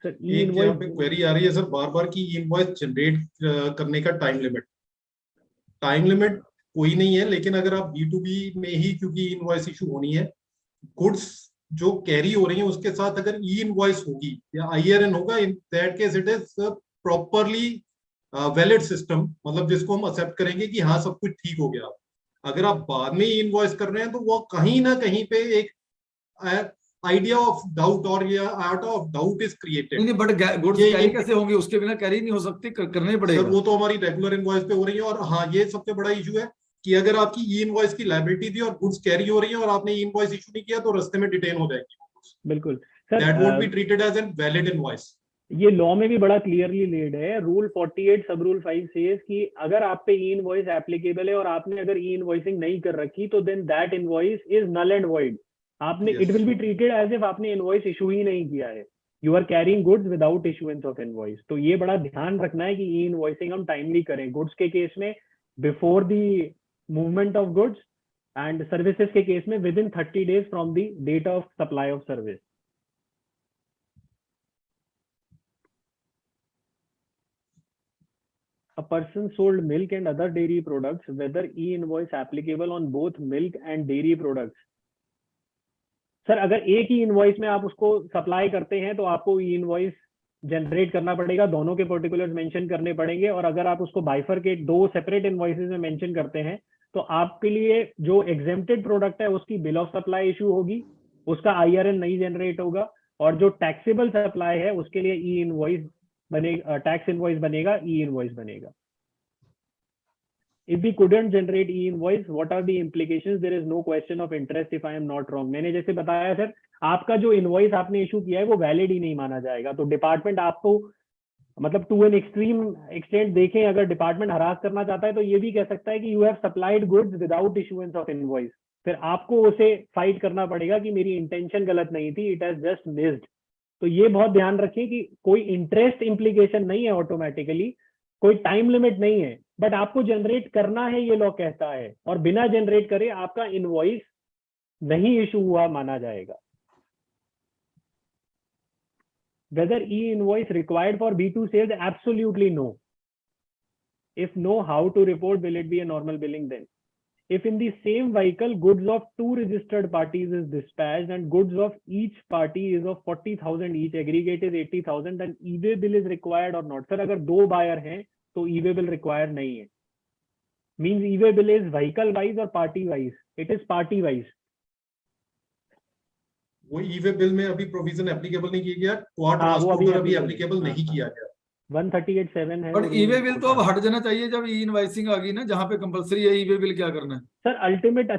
सर ई एक यहाँ पे इनवॉइस क्वेरी आ रही है सर बार बार की इनवॉइस जनरेट करने का टाइम लिमिट कोई नहीं है, लेकिन अगर आप B2B में ही, क्योंकि इनवॉइस इशू होनी है, गुड्स जो कैरी हो रही है उसके साथ अगर ई इनवॉइस होगी या IRN होगा, in that case it is properly valid system, मतलब जिसको हम एक्सेप्ट करेंगे कि हाँ सब कुछ ठीक हो गया। अगर आप बाद में ई इनवॉइस कर रहे हैं तो वो कहीं ना कहीं पे एक आइडिया ऑफ डाउट और या art of doubt is created. नहीं, बट गुड्स कैरी कैसे होंगी? उसके बिना कैरी नहीं हो सकती, करने ही पड़ेगा सर वो तो हमारी रेगुलर इनवॉइस पे हो रही है, और हाँ ये सबसे बड़ा इशू है कि अगर आपकी ई इनवॉइस की लायबिलिटी थी और गुड्स कैरी हो रही है और आपने ई इनवॉइस इशू नहीं किया तो रास्ते में डिटेन हो जाएगी। बिल्कुल sir, that won't be treated as an valid invoice. ये लॉ में भी बड़ा क्लियरली लेड है। रूल 48 सब रूल 5 सेज कि अगर आप पे ई इनवॉइस एप्लीकेबल है और आपने अगर ई इनवॉइसिंग नहीं कर रखी तो then that invoice is null and void. आपने it will be treated as if आपने इनवॉइस इशू ही नहीं किया है। You are carrying goods without issuance of invoice. तो ये बड़ा ध्यान रखना है कि ई इनवॉइसिंग हम टाइमली करें गुड्स के केस में, before the movement of goods, and services के केस में within 30 days from the date of supply of service. A person sold milk and other dairy products, whether e-invoice applicable on both milk and dairy products? Sir अगर एक ही इनवॉइस में आप उसको सप्लाई करते हैं तो आपको ई इनवॉइस जनरेट करना पड़ेगा, दोनों के पर्टिकुलर्स मेंशन करने पड़ेंगे। और अगर आप उसको बाइफरकेट 2 सेपरेट इनवॉइसेस में मेंशन करते हैं तो आपके लिए जो एग्जेम्प्टेड प्रोडक्ट है उसकी बिल ऑफ सप्लाई इशू होगी, उसका IRN नहीं जनरेट होगा, और जो टैक्सेबल सप्लाई है उसके लिए ई इनवॉइस बनेगा, टैक्स इनवॉइस बनेगा, ई इनवॉइस बनेगा। If we couldn't generate e-invoice, what are the implications? There is no question of interest if I am not wrong. मैंने जैसे बताया सर, आपका जो इनवॉइस आपने इशू किया है वो वैलिड ही नहीं माना जाएगा, तो डिपार्टमेंट आपको मतलब टू एन एक्सट्रीम एक्सटेंट देखें, अगर डिपार्टमेंट हरास करना चाहता है तो ये भी कह सकता है कि you have supplied goods without issuance of invoice, फिर आपको उसे फाइट करना पड़ेगा कि मेरी इंटेंशन गलत नहीं थी, इट हैज जस्ट मिस्ड। तो ये बहुत ध्यान रखें कि कोई इंटरेस्ट इम्प्लीकेशन नहीं है ऑटोमेटिकली, कोई टाइम लिमिट नहीं है, बट आपको जनरेट करना है, ये लॉ कहता है, और बिना जनरेट करे आपका इनवॉइस नहीं इशू हुआ माना जाएगा। Whether e-invoice required for B2 sales? Absolutely no. If no, how to report? Will it be a normal billing then? If in the same vehicle goods of 2 registered parties is dispatched and goods of each party is of 40,000 each, aggregate is 80,000, then e-way bill is required or not? Sir, अगर 2 buyer हैं तो e-way bill required नहीं है. Means e-way bill is vehicle wise or party wise? It is party wise. वो ई-वे बिल में अभी प्रोविजन एप्लीकेबल नहीं किया गया, क्वाड हाँ, वो अभी ट्रांसपोर्टर अभी applicable एप्लीकेबल है। नहीं हाँ, किया गया। 138(7) है। बट वो ई-वे rule बिल तो अब हट जाना चाहिए जब ई इनवाइसिंग आ गई ना, जहाँ पे कंपलसरी है ई-वे बिल क्या करना है। सर अल्टीमेट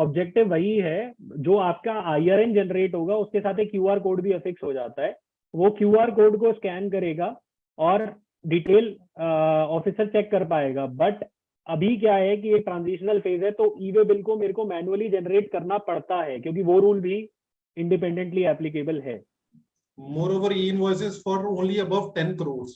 ऑब्जेक्टिव वही है, जो आपका IRN जनरेट होगा उसके साथ एक QR कोड भी अफिक्स हो जाता है, वो QR कोड को स्कैन करेगा और डिटेल ऑफिसर चेक कर पाएगा। बट अभी क्या है कि ये ट्रांजिशनल फेज है, तो ई-वे बिल को मेरे को मैनुअली जनरेट करना पड़ता है, क्योंकि वो रूल भी इंडिपेंडेंटली एप्लीकेबल है। More over E invoices for only above 10 crore,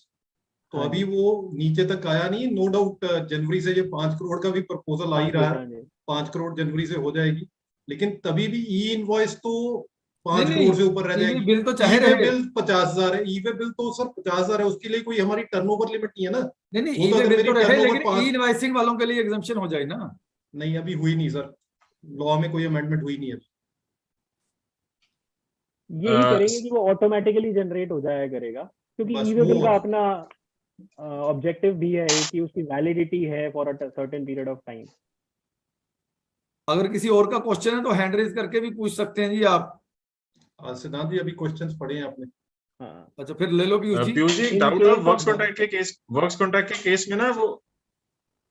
तो हाँ अभी वो नीचे तक आया नहीं। नो डाउट जनवरी से ये 5 करोड़ का भी प्रपोजल आ ही रहा है, 5 करोड़ जनवरी से हो जाएगी, लेकिन तभी भी ई इनवॉइस तो 5 करोड़ से ऊपर रह जाएगी। बिल तो चाहे ई-वे रहे। बिल 50,000 है, ई-वे बिल तो सर 50,000 है, उसके लिए कोई हमारी टर्नओवर लिमिट नहीं है ना। नहीं वो तो ई-वे अगर बिल मेरी तो रहे, टर्नओवर लेकिन 5 ई इनवाइसिंग वालों के लिए एग्जम्पशन हो जाए ना। नहीं, अभी हुई नहीं सर, लॉ में कोई अमेंडमेंट हुई नहीं है। यही करेंगे कि वो ऑटोमेटिकली जनरेट हो जाया करेगा, क्योंकि बस ई-वे बिल वो का अपना ऑब्जेक्टिव भी है कि उसकी वैलिडिटी है for a certain period of time. अगर किसी और का क्वेश्चन है तो हैंड रेज करके भी पूछ सकते हैं जी आप। सिद्धांत जी अभी क्वेश्चंस पढ़े हैं आपने? हाँ, अच्छा फिर ले लो पीयूष जी। पीयूष जी In डाउट था case वर्क्स of- कॉन्ट्रैक्ट के केस में ना, वो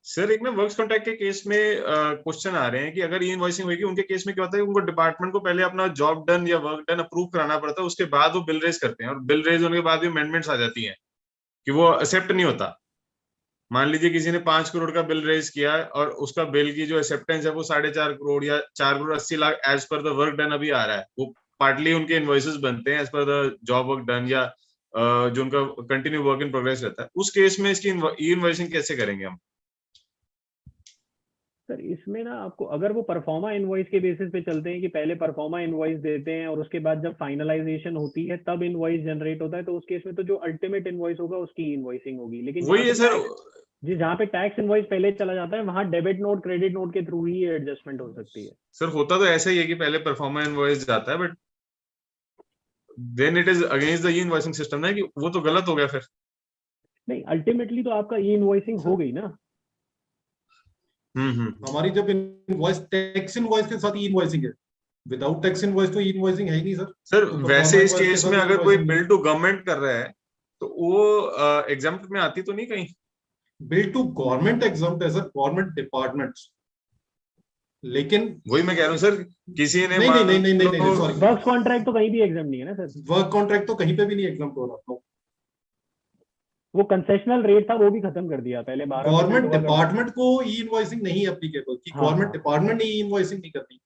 सर एक ना वर्क्स कॉन्ट्रैक्ट के केस में क्वेश्चन आ रहे हैं कि अगर ई इनवॉइसिंग होगी उनके केस में क्या होता है, उनको डिपार्टमेंट को पहले अपना जॉब डन या वर्क डन अप्रूव कराना पड़ता है, उसके बाद वो बिल रेज करते हैं, और बिल रेज होने के बाद भी अमेंडमेंट्स आ जाती हैं कि वो एक्सेप्ट नहीं होता। मान लीजिए किसी ने 5 करोड़ का बिल रेज किया और उसका बिल की जो एक्सेप्टेंस है वो 4.5 करोड़ या 4 crore 80 lakh as per the work done अभी आ रहा है, वो पार्टली उनके इनवॉइसेस बनते हैं as per the job work done या जो उनका कंटिन्यू वर्क इन प्रोग्रेस रहता है, उस केस में इसकी ई इनवॉइसिंग कैसे करेंगे हम? सर इसमें ना आपको, अगर वो परफॉर्मा इनवॉइस के बेसिस पे चलते हैं कि पहले परफॉर्मा इनवॉइस देते हैं और उसके बाद जब फाइनलाइजेशन होती है तब इनवॉइस जनरेट होता है, तो उस केस में तो जो अल्टीमेट इनवॉइस होगा उसकी इनवॉइसिंग होगी। लेकिन वही है सर, जी जहाँ पे टैक्स इनवॉइस पहले चला जाता है वहां डेबिट नोट क्रेडिट नोट के थ्रू ही एडजस्टमेंट हो सकती है। सर होता तो ऐसा ही है कि पहले परफॉर्मा इनवॉइस जाता है, but then it is against the e invoicing system ना, कि वो तो गलत हो गया फिर। नहीं, अल्टीमेटली तो आपका ई इनवॉइसिंग हो गई ना। हमारी जब इनवॉइस टैक्स इनवॉइस के साथ ई इनवॉइसिंग है, विदाउट टैक्स इनवॉइस तो ई इनवॉइसिंग है ही नहीं सर। सर तो वैसे इस performa invoice केस के में साथ अगर कोई invoicing बिल टू गवर्नमेंट कर रहा है तो वो एग्जाम्प्ट में आती तो नहीं कहीं? बिल टू गवर्नमेंट एग्जाम्प्ट है सर, गवर्नमेंट डिपार्टमेंट्स, लेकिन वही मैं कह रहा हूँ सर, किसी ने नहीं, नहीं, नहीं, नहीं, नहीं, नहीं, sorry। वर्क्स कॉन्ट्रैक्ट तो कहीं भी एग्जाम नहीं है ना सर। वर्क कॉन्ट्रैक्ट तो कहीं पे भी नहीं एग्जाम्प्ट हो रहा। वो कंसेशनल रेट था वो भी खत्म कर दिया पहले 12% गवर्नमेंट हुआ करता था। डिपार्टमेंट को ई इनवॉइसिंग नहीं एप्लीकेबल, कि हाँ, गवर्नमेंट हाँ। डिपार्टमेंट ने ई इनवॉइसिंग नहीं करनी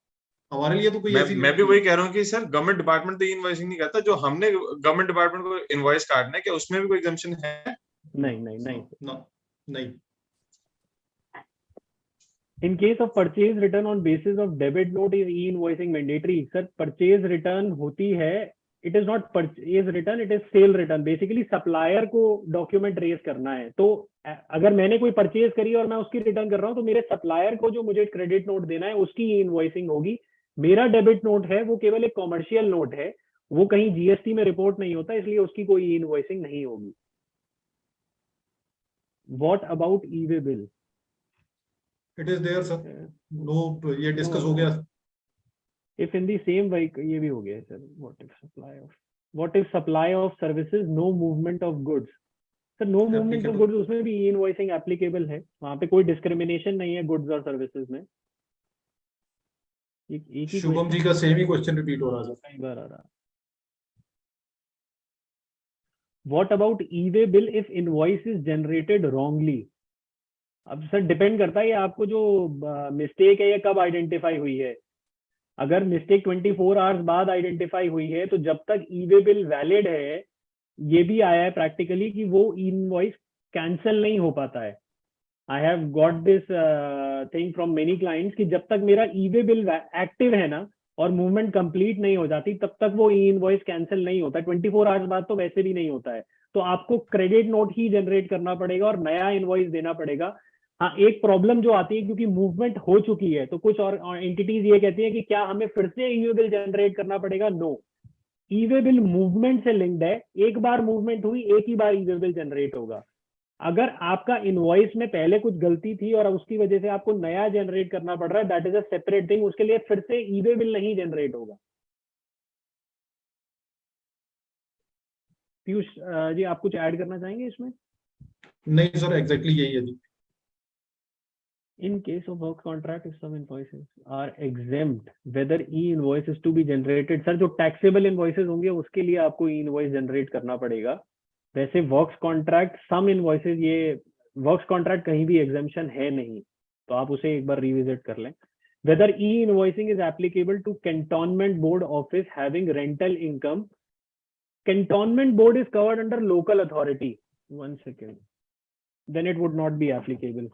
हमारे लिए तो कोई ऐसी मैं भी वही कह रहा हूँ कि सर गवर्नमेंट डिपार्टमेंट तो इनवॉइसिंग नहीं करता, जो हमने गवर्नमेंट डिपार्टमेंट को इनवॉइस काटना है, क्या उसमें भी कोई एग्जम्पशन है? नहीं नहीं नहीं। नहीं। In case of purchase return on basis of debit note is e-invoicing mandatory? Sir purchase return होती है, it is not purchase return, it is sale return। Basically supplier को डॉक्यूमेंट रेज करना है, तो अगर मैंने कोई परचेज करी और मैं उसकी रिटर्न कर रहा हूँ तो मेरे सप्लायर को जो मुझे क्रेडिट नोट देना है उसकी ई इनवॉइसिंग होगी। मेरा डेबिट नोट है वो केवल एक कॉमर्शियल नोट है, वो कहीं जीएसटी में रिपोर्ट नहीं होता, इसलिए उसकी कोई ई इनवॉइसिंग नहीं होगी। What about e-way bill? It is there sir, no ये डिस्कस हो गया। If in the same vehicle, ये भी हो गया है sir. What if supply of services, no movement of goods? Sir no movement of goods, उसमें भी e-invoicing applicable है, वहाँ पे कोई discrimination नहीं है goods और services में। एक ही शुभम जी का सेम ही क्वेश्चन रिपीट हो रहा है सर। कई बार आ रहा। What about e-way bill if invoice is generated wrongly? अब सर डिपेंड करता है ये आपको जो मिस्टेक है ये कब आइडेंटिफाई हुई है। अगर मिस्टेक 24 आवर्स बाद आइडेंटिफाई हुई है तो जब तक ई-वे बिल वैलिड है, ये भी आया है प्रैक्टिकली कि वो इनवॉइस कैंसिल नहीं हो पाता है। I have got this thing from many clients कि जब तक मेरा ई-वे बिल एक्टिव है ना और मूवमेंट कंप्लीट नहीं हो जाती तब तक वो ई इनवॉइस कैंसिल नहीं होता। 24 आवर्स बाद तो वैसे भी नहीं होता है, तो आपको क्रेडिट नोट ही जनरेट करना पड़ेगा और नया इनवॉइस देना पड़ेगा। हाँ, एक प्रॉब्लम जो आती है क्योंकि मूवमेंट हो चुकी है तो कुछ और एंटिटीज ये कहती है कि क्या हमें फिर से ई-वे बिल जनरेट करना पड़ेगा। नो, ई-वे बिल मूवमेंट से लिंक्ड है, एक बार मूवमेंट हुई एक ही बार ई-वे बिल जनरेट होगा। अगर आपका इनवॉइस में पहले कुछ गलती थी और उसकी वजह से आपको नया जनरेट करना पड़ रहा है, that is a separate thing, उसके लिए फिर से ई-वे बिल नहीं जनरेट होगा। पीयूष जी, आप कुछ ऐड करना चाहेंगे इसमें? नहीं सर, एग्जैक्टली यही है जी। In case of work contract, if some invoices are exempt, whether e-invoice is to be generated, sir जो taxable invoices होंगे उसके लिए आपको e-invoice generate करना पड़ेगा। वैसे वर्क्स कॉन्ट्रैक्ट, सम इनवॉइसेज, ये वर्क्स कॉन्ट्रैक्ट कहीं भी एग्जेम्पशन है नहीं, तो आप उसे एक बार रिविजिट कर लें। Whether e-invoicing is applicable to cantonment board office having rental income, cantonment board is covered under local authority. One second, then it would not be applicable.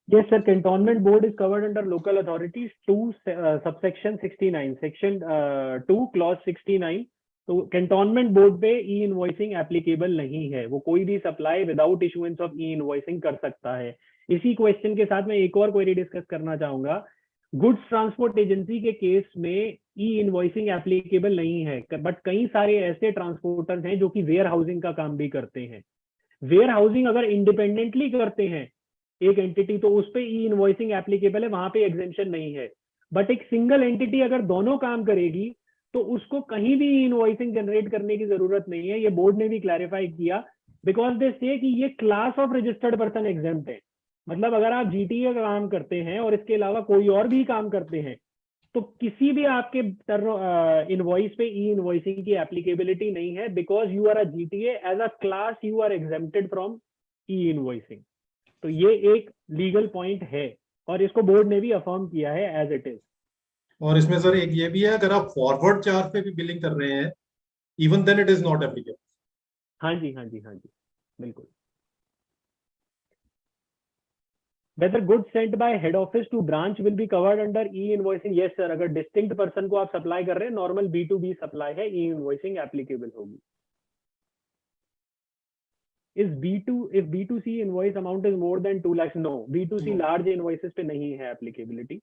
Yes, sir. Cantonment board is covered under local authorities 2 subsection 69, section 2 clause 69. तो कैंटोनमेंट बोर्ड पे ई इनवॉइसिंग एप्लीकेबल नहीं है, वो कोई भी supply without issuance of E invoicing कर सकता है। इसी क्वेश्चन के साथ मैं एक और क्वेरी डिस्कस करना चाहूंगा। गुड्स ट्रांसपोर्ट एजेंसी के केस में ई इनवॉइसिंग एप्लीकेबल नहीं है, बट कई सारे ऐसे ट्रांसपोर्टर्स हैं जो कि वेयर हाउसिंग का काम भी करते हैं। वेयर हाउसिंग अगर इंडिपेंडेंटली करते हैं एक एंटिटी तो उस पे ई इनवॉइसिंग एप्लीकेबल है, वहां पे एग्जेम्पशन नहीं है। बट एक सिंगल एंटिटी अगर दोनों काम करेगी तो उसको कहीं भी इनवॉइसिंग जनरेट करने की जरूरत नहीं है। ये बोर्ड ने भी क्लैरिफाई किया, बिकॉज दे से कि ये class of registered person exempt है। मतलब अगर आप जीटीए का काम करते हैं और इसके अलावा कोई और भी काम करते हैं तो किसी भी आपके इनवॉइस पे ई इनवॉइसिंग की एप्लीकेबिलिटी नहीं है, because you are a GTA as a class, you are exempted from e invoicing. तो ये एक लीगल पॉइंट है और इसको बोर्ड ने भी अफर्म किया है एज इट इज। और इसमें सर एक ये भी है, अगर आप फॉरवर्ड चार्ज पे भी बिलिंग कर रहे हैं, even then it is not applicable. हाँ जी, हाँ जी, हाँ जी, बिल्कुल। Whether goods sent by head office to branch will be covered under e-invoicing? Yes sir, अगर distinct person को आप सप्लाई कर रहे हैं, नॉर्मल B2B सप्लाई है, e-invoicing एप्लीकेबल होगी। If B2C invoice amount is more than 2 lakhs, no, B2C large invoices पे नहीं है applicability.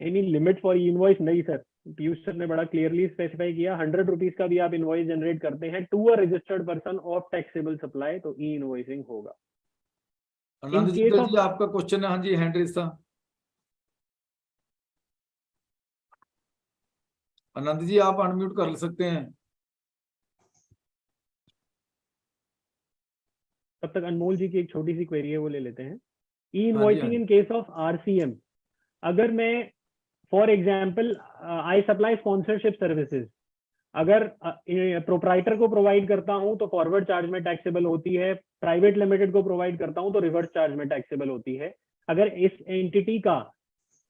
Any limit for e-invoice? नहीं सर, पीयूष सर ने बड़ा क्लियरली स्पेसिफाई किया, 100 रुपीज का भी आप इनवॉइस जनरेट करते हैं to a registered person of taxable supply तो ई इनवॉइसिंग होगा। आनंद जी, case of- जी आपका क्वेश्चन है। हाँ जी, हैंड रेज था। आनंद जी आप अनम्यूट कर सकते हैं। तब तक अनमोल जी की एक छोटी सी क्वेरी है, वो ले लेते हैं। ई हाँ इनवॉइसिंग जी। इन केस ऑफ आरसीएम, अगर मैं for example I supply sponsorship services, अगर प्रोप्राइटर को प्रोवाइड करता हूं तो फॉरवर्ड चार्ज में टैक्सेबल होती है, प्राइवेट लिमिटेड को प्रोवाइड करता हूं तो रिवर्स चार्ज में टैक्सेबल होती है। अगर इस एंटिटी का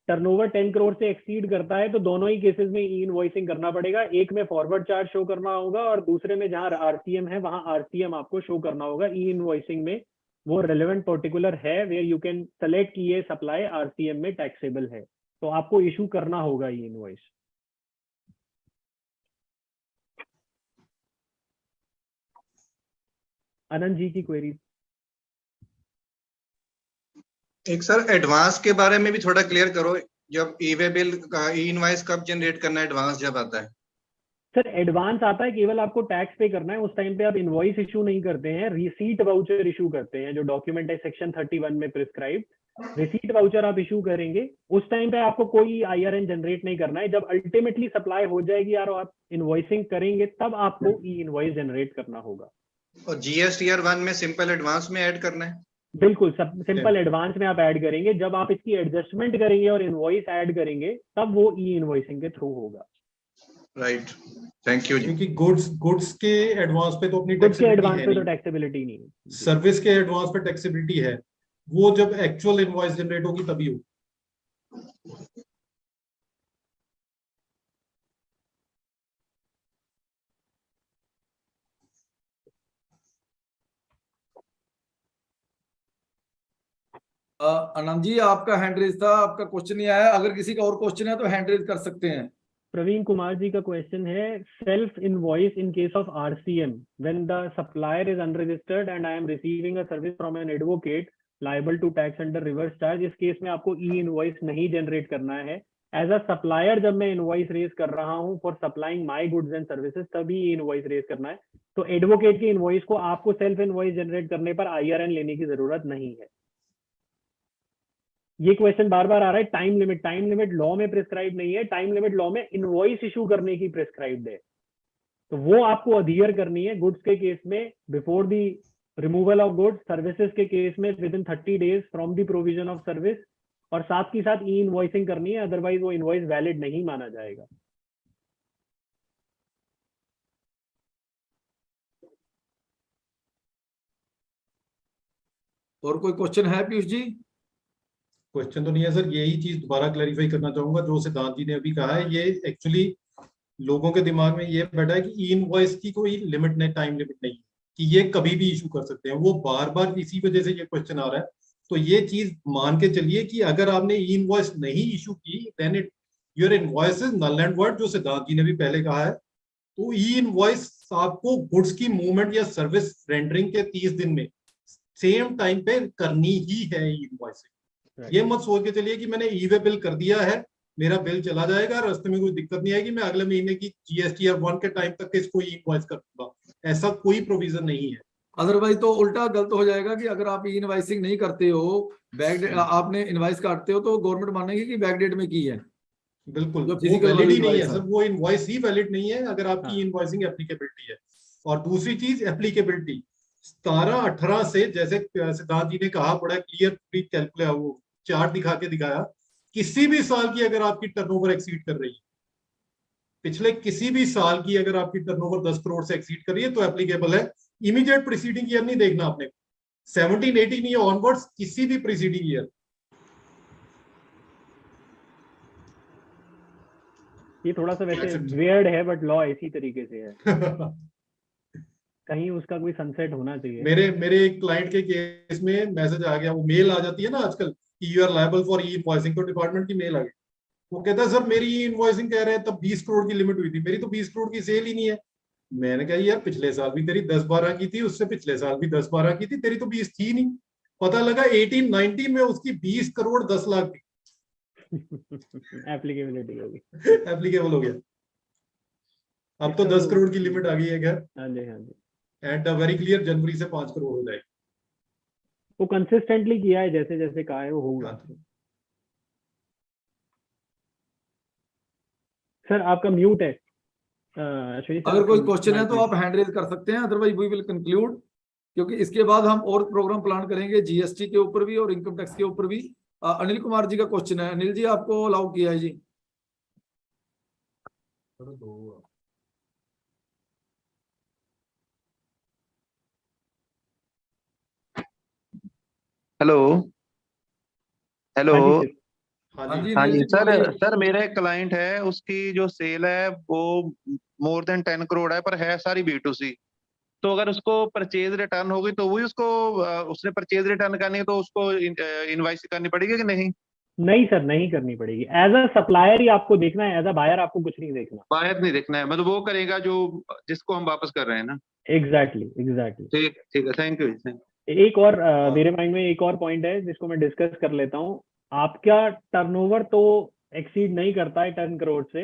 टर्नओवर 10 करोड़ से एक्सीड करता है तो दोनों ही केसेस में ई इनवॉइसिंग करना पड़ेगा। एक में फॉरवर्ड चार्ज शो करना होगा और दूसरे में जहां आरसीएम है वहां आरसीएम आपको शो करना होगा। ई इनवॉइसिंग में वो रेलेवेंट पर्टिकुलर है वेयर यू कैन सेलेक्ट कि ये सप्लाई आरसीएम में टैक्सेबल है, तो आपको इशू करना होगा ई इनवॉइस। आनंद जी की क्वेरी। एक सर एडवांस के बारे में भी थोड़ा क्लियर करो, जब ई-वे बिल ई इनवॉइस कब जनरेट करना है, एडवांस जब आता है? सर एडवांस आता है केवल आपको टैक्स पे करना है, उस टाइम पे आप इनवॉइस इशू नहीं करते हैं, रिसीट वाउचर इशू करते हैं, जो डॉक्यूमेंट है सेक्शन 31 में प्रिस्क्राइब। रिसीट वाउचर आप इशू करेंगे, उस टाइम पे आपको कोई IRN जनरेट नहीं करना है। जब अल्टीमेटली सप्लाई हो जाएगी यार, आप इनवॉइसिंग करेंगे, तब आपको ई इनवॉइस जनरेट करना होगा। और GSTR 1 में सिंपल एडवांस में ऐड करना है। बिल्कुल, सब सिंपल एडवांस में आप ऐड करेंगे। जब आप इसकी एडजस्टमेंट करेंगे और इनवॉइस ऐड करेंगे, तब वो ई इनवॉइसिंग के थ्रू होगा। राइट, थैंक यू जी। क्योंकि गुड्स के एडवांस पे तो अपनी गुड्स के टैक्सेबिलिटी एडवांस है पे तो नहीं, टैक्सेबिलिटी नहीं है। सर्विस के एडवांस पे टैक्सेबिलिटी है, वो जब एक्चुअल इनवॉइस जनरेट होगी तभी होगी। आनंद जी, आपका हैंड रेज था, आपका क्वेश्चन नहीं आया। अगर किसी का और क्वेश्चन है तो हैंड रेज कर सकते हैं। प्रवीण कुमार जी का क्वेश्चन है, self invoice in case of RCM when the supplier is unregistered and I am receiving a service from an advocate liable to tax under reverse charge. इस केस में आपको ई इनवॉइस नहीं जनरेट करना है। एज अ सप्लायर जब मैं इनवॉइस रेज कर रहा हूं for supplying my goods and services, तभी इनवॉइस रेज करना है। तो एडवोकेट की इनवॉइस को आपको सेल्फ इनवॉइस जनरेट करने पर IRN लेने की जरूरत नहीं है। ये क्वेश्चन बार बार आ रहा है। टाइम लिमिट लॉ में प्रिस्क्राइब नहीं है, टाइम लिमिट लॉ में इनवॉइस इशू करने की प्रिस्क्राइब्ड है। तो वो आपको अधीयर करनी है। गुड्स के केस में before the removal of goods, services के केस में within 30 days from the provision of service, और साथ ही साथ ई इनवॉइसिंग करनी है, अदरवाइज वो इनवॉइस वैलिड नहीं माना जाएगा। और कोई क्वेश्चन है पीयूष जी? क्वेश्चन तो नहीं है सर, यही चीज दोबारा क्लैरिफाई करना चाहूंगा जो सिद्धांत जी ने अभी कहा है। ये एक्चुअली लोगों के दिमाग में ये बैठा है कि ई इनवॉइस की कोई लिमिट नहीं, टाइम लिमिट नहीं है कि ये कभी भी इशू कर सकते हैं। वो बार बार इसी वजह से ये क्वेश्चन आ रहा है। तो ये चीज मान के चलिए कि अगर आपने ई इनवॉइस नहीं इशू की, then it your invoice is null and void, जो सिद्धांत जी ने भी पहले कहा है। तो ई इनवॉइस आपको गुड्स की मूवमेंट या सर्विस रेंडरिंग के 30 दिन में सेम टाइम पे करनी ही है ई इनवॉइसिंग। ये मत सोच के चलिए कि मैंने ई वे बिल कर दिया है, मेरा बिल चला जाएगा, रास्ते में कोई दिक्कत नहीं आएगी, मैं अगले महीने की GSTR 1 के टाइम तक इसको ई इनवॉइस कर दूंगा। ऐसा कोई प्रोविजन नहीं है। अदरवाइज तो उल्टा गलत हो जाएगा कि अगर आप ई इनवाइसिंग नहीं करते हो, आपने इनवाइस काटते हो, तो गवर्नमेंट मानेगी कि बैकडेट में की है। बिल्कुल, जो वो फिजिकल वैलिड ही नहीं है इनवॉइस सर, वो इनवॉइस ही वैलिड नहीं है अगर आपकी हाँ। इनवॉइसिंग एप्लीकेबिलिटी है। और दूसरी चीज एप्लीकेबिलिटी 17-18 से, जैसे सिद्धांत जी ने कहा, बड़ा क्लियर कैलकुलेट वो चार्ट दिखा के दिखाया, किसी भी साल की अगर आपकी टर्नओवर एक्सीड कर रही है, पिछले किसी भी साल की अगर आपकी टर्नओवर 10 करोड़ से एक्सीड कर रही है तो एप्लीकेबल है। इमीडिएट प्रीसीडिंग ईयर नहीं देखना आपने, 17-18 ईयर ऑनवर्ड्स, किसी भी प्रीसीडिंग ईयर। ये थोड़ा सा वैसे वियर्ड है, बट लॉ इसी तरीके से है। कहीं उसका कोई सनसेट होना चाहिए। मेरे एक क्लाइंट के केस में मैसेज आ गया, वो मेल आ जाती है ना आजकल कि you are liable for e invoicing, तो डिपार्टमेंट की मेल आ गई। वो कहता है सर मेरी ई इनवॉइसिंग कह रहे हैं तब 20 करोड़ की लिमिट हुई थी, मेरी तो 20 करोड़ की सेल ही नहीं है। मैंने कहा यार पिछले साल भी तेरी 10-12 की थी, उससे पिछले साल भी 10-12 की थी, तेरी तो 20 थी नहीं। पता लगा 18-19 में उसकी 20 करोड़ 10 लाख थी। एप्लीकेबिलिटी होगी, एप्लीकेबल हो गया। अब तो 10 करोड़ की लिमिट आ गई है खैर। हाँ जी, हाँ जी। एंड वेरी क्लियर, जनवरी से 5 करोड़ हो जाएगी। वो कंसिस्टेंटली किया है, जैसे जैसे कहा है वो होगा। सर आपका म्यूट है। अगर कोई क्वेश्चन है तो आप हैंड रेज कर सकते हैं, अदरवाइज वी विल कंक्लूड, क्योंकि इसके बाद हम और प्रोग्राम प्लान करेंगे GST के ऊपर भी और इनकम टैक्स के ऊपर भी। अनिल कुमार जी का क्वेश्चन है। अनिल जी, आपको अलाउ किया है जी। Hello hello. हाँ जी हाँ अनिल जी जी सर, बोलिए। सर मेरा एक क्लाइंट है, उसकी जो सेल है वो मोर देन 10 करोड़ है, पर है सारी B2C। तो अगर उसको परचेज रिटर्न होगी तो वही उसको उसने परचेज रिटर्न करनी है तो उसको इनवॉइस करनी पड़ेगी कि नहीं? नहीं सर, नहीं करनी पड़ेगी। एज अ सप्लायर ही आपको देखना है, एज अ बायर आपको कुछ नहीं देखना। बायर नहीं देखना है, मतलब वो करेगा जो जिसको हम वापस कर रहे हैं ना। Exactly exactly. ठीक ठीक है, थैंक यू। एक और मेरे माइंड में एक और पॉइंट है जिसको मैं डिस्कस कर लेता हूँ। आपका टर्नओवर तो एक्सीड नहीं करता है 10 करोड़ से,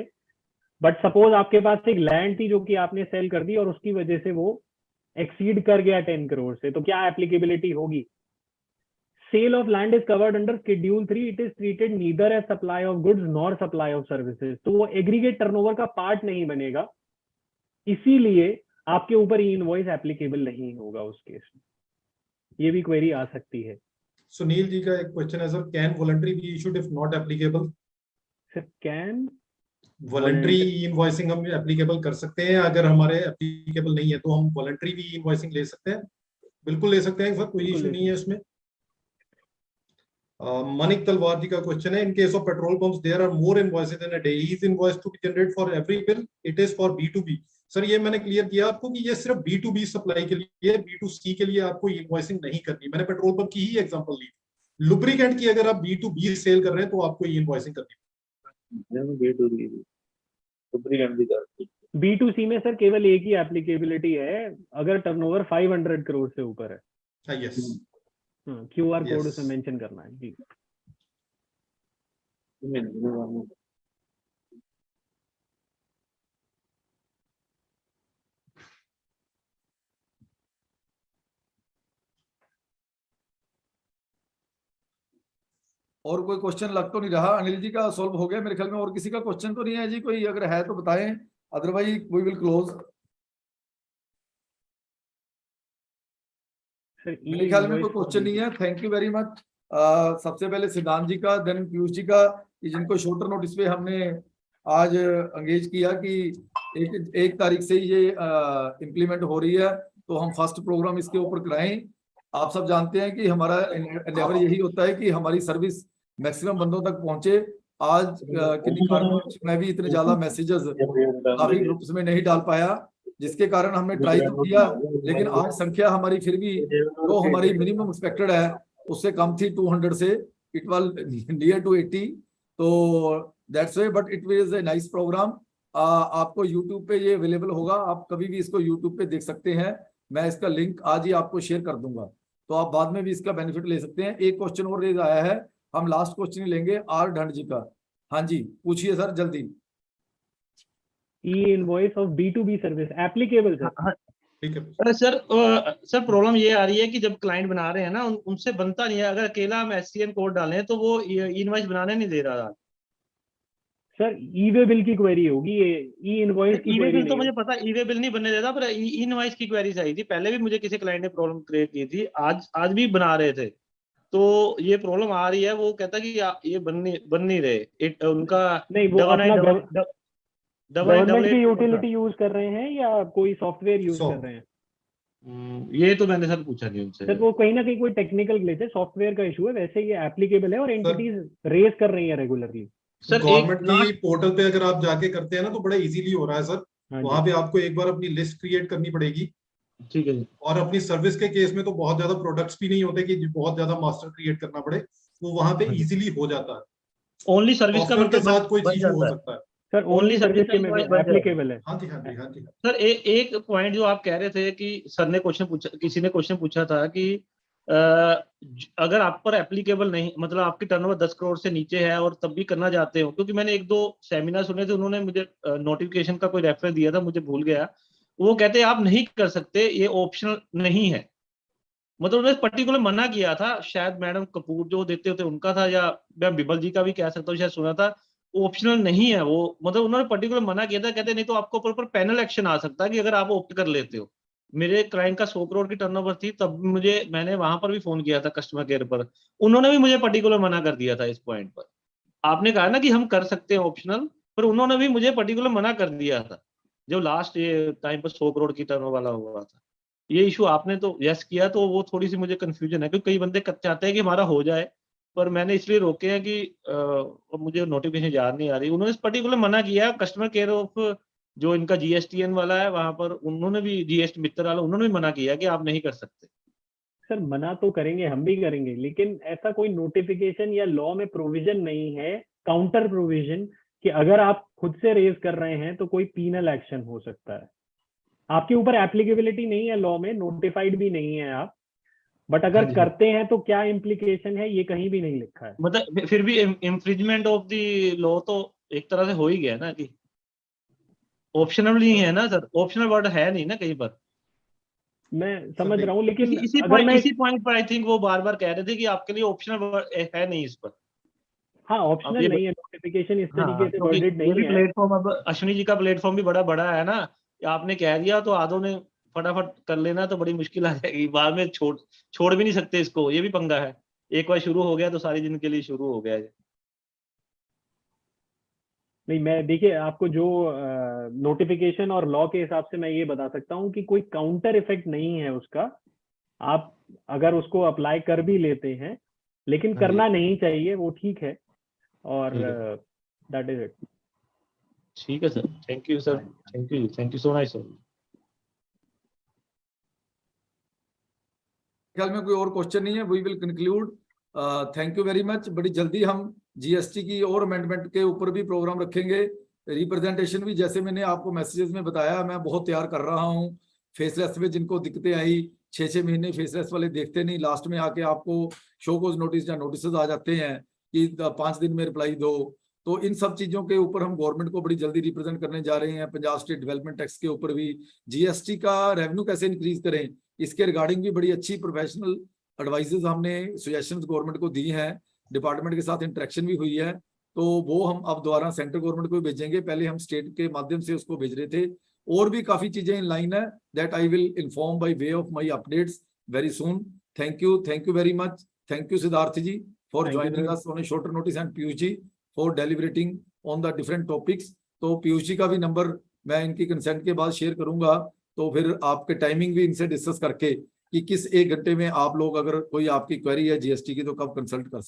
बट सपोज आपके पास एक लैंड थी जो कि आपने सेल कर दी और उसकी वजह से वो एक्सीड कर गया 10 करोड़ से, तो क्या एप्लीकेबिलिटी होगी? sale of land is covered under schedule 3, it is treated neither as supply of goods nor supply of services. तो वो एग्रीगेट टर्नओवर का पार्ट नहीं बनेगा, इसीलिए आपके ऊपर ई इनवॉइस एप्लीकेबल नहीं होगा उस केस में। ये भी क्वेरी आ सकती है। सुनील जी का एक क्वेश्चन है sir, can voluntary be issued if not applicable? Sir can voluntary invoicing हम एप्लीकेबल कर सकते हैं, अगर हमारे एप्लीकेबल नहीं है तो हम वॉलंटरी भी इनवॉइसिंग ले सकते हैं? बिल्कुल ले सकते हैं सर, कोई इशू नहीं है इसमें। मनिक तलवार जी का क्वेश्चन है, in case of petrol pumps there are more invoices in a day, is invoice to be generate for every bill, it is for B2B? Sir ये मैंने क्लियर किया आपको कि ये सिर्फ B2B सप्लाई के लिए, B2C के लिए आपको इनवॉइसिंग नहीं करनी। मैंने पेट्रोल पंप की ही एग्जांपल ली। लुब्रिकेंट की अगर आप B2B सेल कर रहे हैं तो आपको इनवॉइसिंग करनी है। B2C में सर केवल एक ही एप्लीकेबिलिटी है अगर टर्नओवर 500 करोड़ से ऊपर है। Yes, QR code Yes. उसमें मेंशन करना है जी। और कोई क्वेश्चन लग तो नहीं रहा, अनिल जी का सॉल्व हो गया मेरे ख्याल में। और किसी का क्वेश्चन तो नहीं है जी? कोई अगर है तो बताएं, अदरवाइज वी विल क्लोज। मेरे ख्याल में कोई क्वेश्चन नहीं है। Thank you very much. सबसे पहले सिद्धांत जी का, देन पीयूष जी का, कि जिनको शॉर्टर नोटिस पे हमने आज एंगेज किया कि एक तारीख से ये इम्प्लीमेंट हो रही है, तो हम फर्स्ट प्रोग्राम इसके ऊपर कराएं। आप सब जानते हैं कि हमारा एंडेवर यही होता है कि हमारी सर्विस मैक्सिमम बंदों तक पहुंचे। आज किन्हीं कारणों मैं भी इतने ज्यादा मैसेजेस काफी ग्रुप्स में नहीं डाल पाया, जिसके कारण हमने ट्राई तो किया, लेकिन आज संख्या हमारी फिर भी जो हमारी मिनिमम एक्सपेक्टेड है उससे कम थी। 200 से इट वाज नियर टू 80, तो that's why, but it was a nice program. आपको यूट्यूब पे ये अवेलेबल होगा, आप कभी भी इसको यूट्यूब पे देख सकते हैं। मैं इसका लिंक आज ही आपको शेयर कर दूंगा, तो आप बाद में भी इसका बेनिफिट ले सकते हैं। एक क्वेश्चन और रेज आया है, हम लास्ट क्वेश्चन ही लेंगे आर ढंड जी का। हाँ जी, पूछिए सर जल्दी। ई invoice of B2B service applicable sir. ठीक है अरे सर प्रॉब्लम ये आ रही है कि जब क्लाइंट बना रहे हैं ना, उनसे बनता नहीं है। अगर अकेला हम SCN कोड डालें तो वो इनवॉइस बनाने नहीं दे रहा। सर ई-वे बिल की क्वेरी होगी ये, ई इनवॉइस की ई-वे क्वेरी बिल तो नहीं मुझे पता, ई-वे बिल नहीं बनने देता, पर इनवॉइस की क्वेरी आई थी। पहले भी मुझे किसी क्लाइंट ने प्रॉब्लम क्रिएट की थी, आज भी बना रहे थे, तो ये प्रॉब्लम आ रही है। वो कहता कि ये बन नहीं रहे उनका। नहीं, वो अपना डबल की यूटिलिटी यूज कर रहे हैं या कोई सॉफ्टवेयर यूज कर रहे हैं? ये तो मैंने सर पूछा नहीं उनसे। सर वो कहीं ना कहीं कोई टेक्निकल ग्लिच है, सॉफ्टवेयर का इशू है। वैसे ये एप्लीकेबल है और एंटिटीज रेज कर रही है रेगुलरली। सर गवर्नमेंट की पोर्टल पे अगर आप जाके करते हैं ना तो बड़ा इजीली हो रहा है सर। वहां पे आपको एक बार अपनी लिस्ट क्रिएट करनी पड़ेगी। ठीक है जी। और अपनी सर्विस के केस में तो बहुत ज्यादा प्रोडक्ट्स भी नहीं होते कि बहुत ज्यादा मास्टर क्रिएट करना पड़े, वो वहां पे इजीली हो जाता है। ओनली सर्विस का मतलब के साथ कोई चीज हो सकता है सर, ओनली सर्विस के में एप्लीकेबल है। हाँ जी, हाँ जी, हाँ जी। सर एक पॉइंट जो आप कह रहे थे कि सर ने क्वेश्चन पूछा, किसी ने क्वेश्चन पूछा था कि अगर आप पर एप्लीकेबल नहीं, मतलब आपकी टर्नओवर 10 करोड़ से नीचे है और तब भी करना चाहते हो, क्योंकि मैंने 1-2 सेमिनार सुने थे, उन्होंने मुझे नोटिफिकेशन का कोई रेफरेंस दिया था, मुझे भूल गया। वो कहते हैं आप नहीं कर सकते, ये ऑप्शनल नहीं है। मतलब उन्होंने पर्टिकुलर मना किया था, शायद मैडम कपूर जो देते होते उनका था, या मैं बिमल जी का भी कह सकता हूँ, शायद सुना था। ऑप्शनल नहीं है वो, मतलब उन्होंने पर्टिकुलर मना किया था। कहते नहीं तो आपको ऊपर पैनल एक्शन आ सकता है कि अगर आप ऑप्ट कर लेते हो। मेरे क्लाइंट का 100 करोड़ की टर्नओवर थी, तब मैंने वहां पर भी फोन किया था कस्टमर केयर पर, उन्होंने भी मुझे पर्टिकुलर मना कर दिया था इस पॉइंट पर। आपने कहा ना कि हम कर सकते हैं ऑप्शनल, पर उन्होंने भी मुझे पर्टिकुलर मना कर दिया था जब लास्ट ये टाइम पर 100 करोड़ की टर्नओवर वाला हुआ था। ये इशू आपने तो यस किया, तो वो थोड़ी सी मुझे कंफ्यूजन है, क्योंकि कई बंदे चाहते हैं कि हमारा हो जाए, पर मैंने इसलिए रोके हैं कि मुझे नोटिफिकेशन याद नहीं आ रही। उन्होंने पर्टिकुलर मना किया है। कस्टमर केयर ऑफ जो इनका GSTN वाला है, वहां पर उन्होंने भी, GST मित्र वाला, उन्होंने भी मना किया कि आप नहीं कर सकते। सर मना तो करेंगे, हम भी करेंगे, लेकिन ऐसा कोई नोटिफिकेशन या लॉ में प्रोविजन नहीं है, काउंटर प्रोविजन, कि अगर आप खुद से रेज कर रहे हैं तो कोई पीनल एक्शन हो सकता है। आपके ऊपर एप्लीकेबिलिटी नहीं है लॉ में, नोटिफाइड भी नहीं है आप, बट अगर करते हैं तो क्या इम्प्लीकेशन है ये कहीं भी नहीं लिखा है। मतलब फिर भी इंफ्रिजमेंट ऑफ द लॉ तो एक तरह से हो ही गया ना, कि ऑप्शनल नहीं है ना सर, ऑप्शनल वर्ड है नहीं ना कहीं पर। मैं समझ रहा हूँ, लेकिन इसी अगर मैं इसी पॉइंट पर आई थिंक वो बार बार कह रहे थे कि आपके लिए ऑप्शनल है नहीं इस पर। हाँ अब ऑप्शनल ये नहीं है, नोटिफिकेशन इस हाँ, तरीके से क्योंकि वर्डेड ये नहीं भी है। प्लेटफॉर्म अब अश्विनी जी का प्लेटफॉर्म भी बड़ा बड़ा है ना, आपने कह दिया तो आधों ने फटाफट कर लेना तो बड़ी मुश्किल आ जाएगी, बाद में छोड़ भी नहीं सकते इसको, ये भी पंगा है। एक बार शुरू हो गया तो सारी जिंदगी के लिए शुरू हो गया है। नहीं, मैं देखिए आपको जो नोटिफिकेशन और लॉ के हिसाब से मैं ये बता सकता हूँ कि कोई काउंटर इफेक्ट नहीं है उसका। आप अगर उसको अप्लाई कर भी लेते हैं, लेकिन हाँ जी। करना नहीं चाहिए, वो ठीक है। और ठीक है। That is it. ठीक है sir, thank you sir, thank you so much sir. ख्याल में कोई और क्वेश्चन नहीं है, we will conclude. Thank you very much. बड़ी जल्दी हम जीएसटी की और अमेंडमेंट के ऊपर भी प्रोग्राम रखेंगे। रिप्रेजेंटेशन भी जैसे मैंने आपको मैसेजेस में बताया, मैं बहुत तैयार कर रहा हूँ। फेसलेस में जिनको दिक्कतें आई, 6-6 महीने फेसलेस वाले देखते नहीं, लास्ट में आके आपको शो कोज नोटिस या नोटिस आ जाते हैं कि 5 दिन में रिप्लाई दो। तो इन सब चीजों के ऊपर हम गवर्नमेंट को बड़ी जल्दी रिप्रेजेंट करने जा रहे हैं। पंजाब स्टेट डेवलपमेंट टैक्स के ऊपर भी, जीएसटी का रेवेन्यू कैसे इंक्रीज करें, इसके रिगार्डिंग भी बड़ी अच्छी प्रोफेशनल एडवाइजेज हमने सजेशंस गवर्नमेंट को दी हैं। डिपार्टमेंट के साथ इंटरेक्शन भी हुई है, तो वो हम अब दोबारा सेंट्रल गवर्नमेंट को भेजेंगे। पहले हम स्टेट के माध्यम से उसको भेज रहे थे। और भी काफी चीजें इन लाइन है, that I will inform by way of my updates very soon. Thank you very much. Thank you Siddharth ji for Thank you, joining sir. Us on a shorter notice, and Piyush ji for deliberating on the different topics. तो पीयूष जी का भी नंबर मैं इनकी कंसेंट के बाद शेयर करूंगा, तो फिर आपके टाइमिंग भी इनसे डिस्कस करके कि किस 1 घंटे में आप लोग, अगर कोई आपकी क्वेरी है जीएसटी की, तो कब कंसल्ट कर सकते हैं।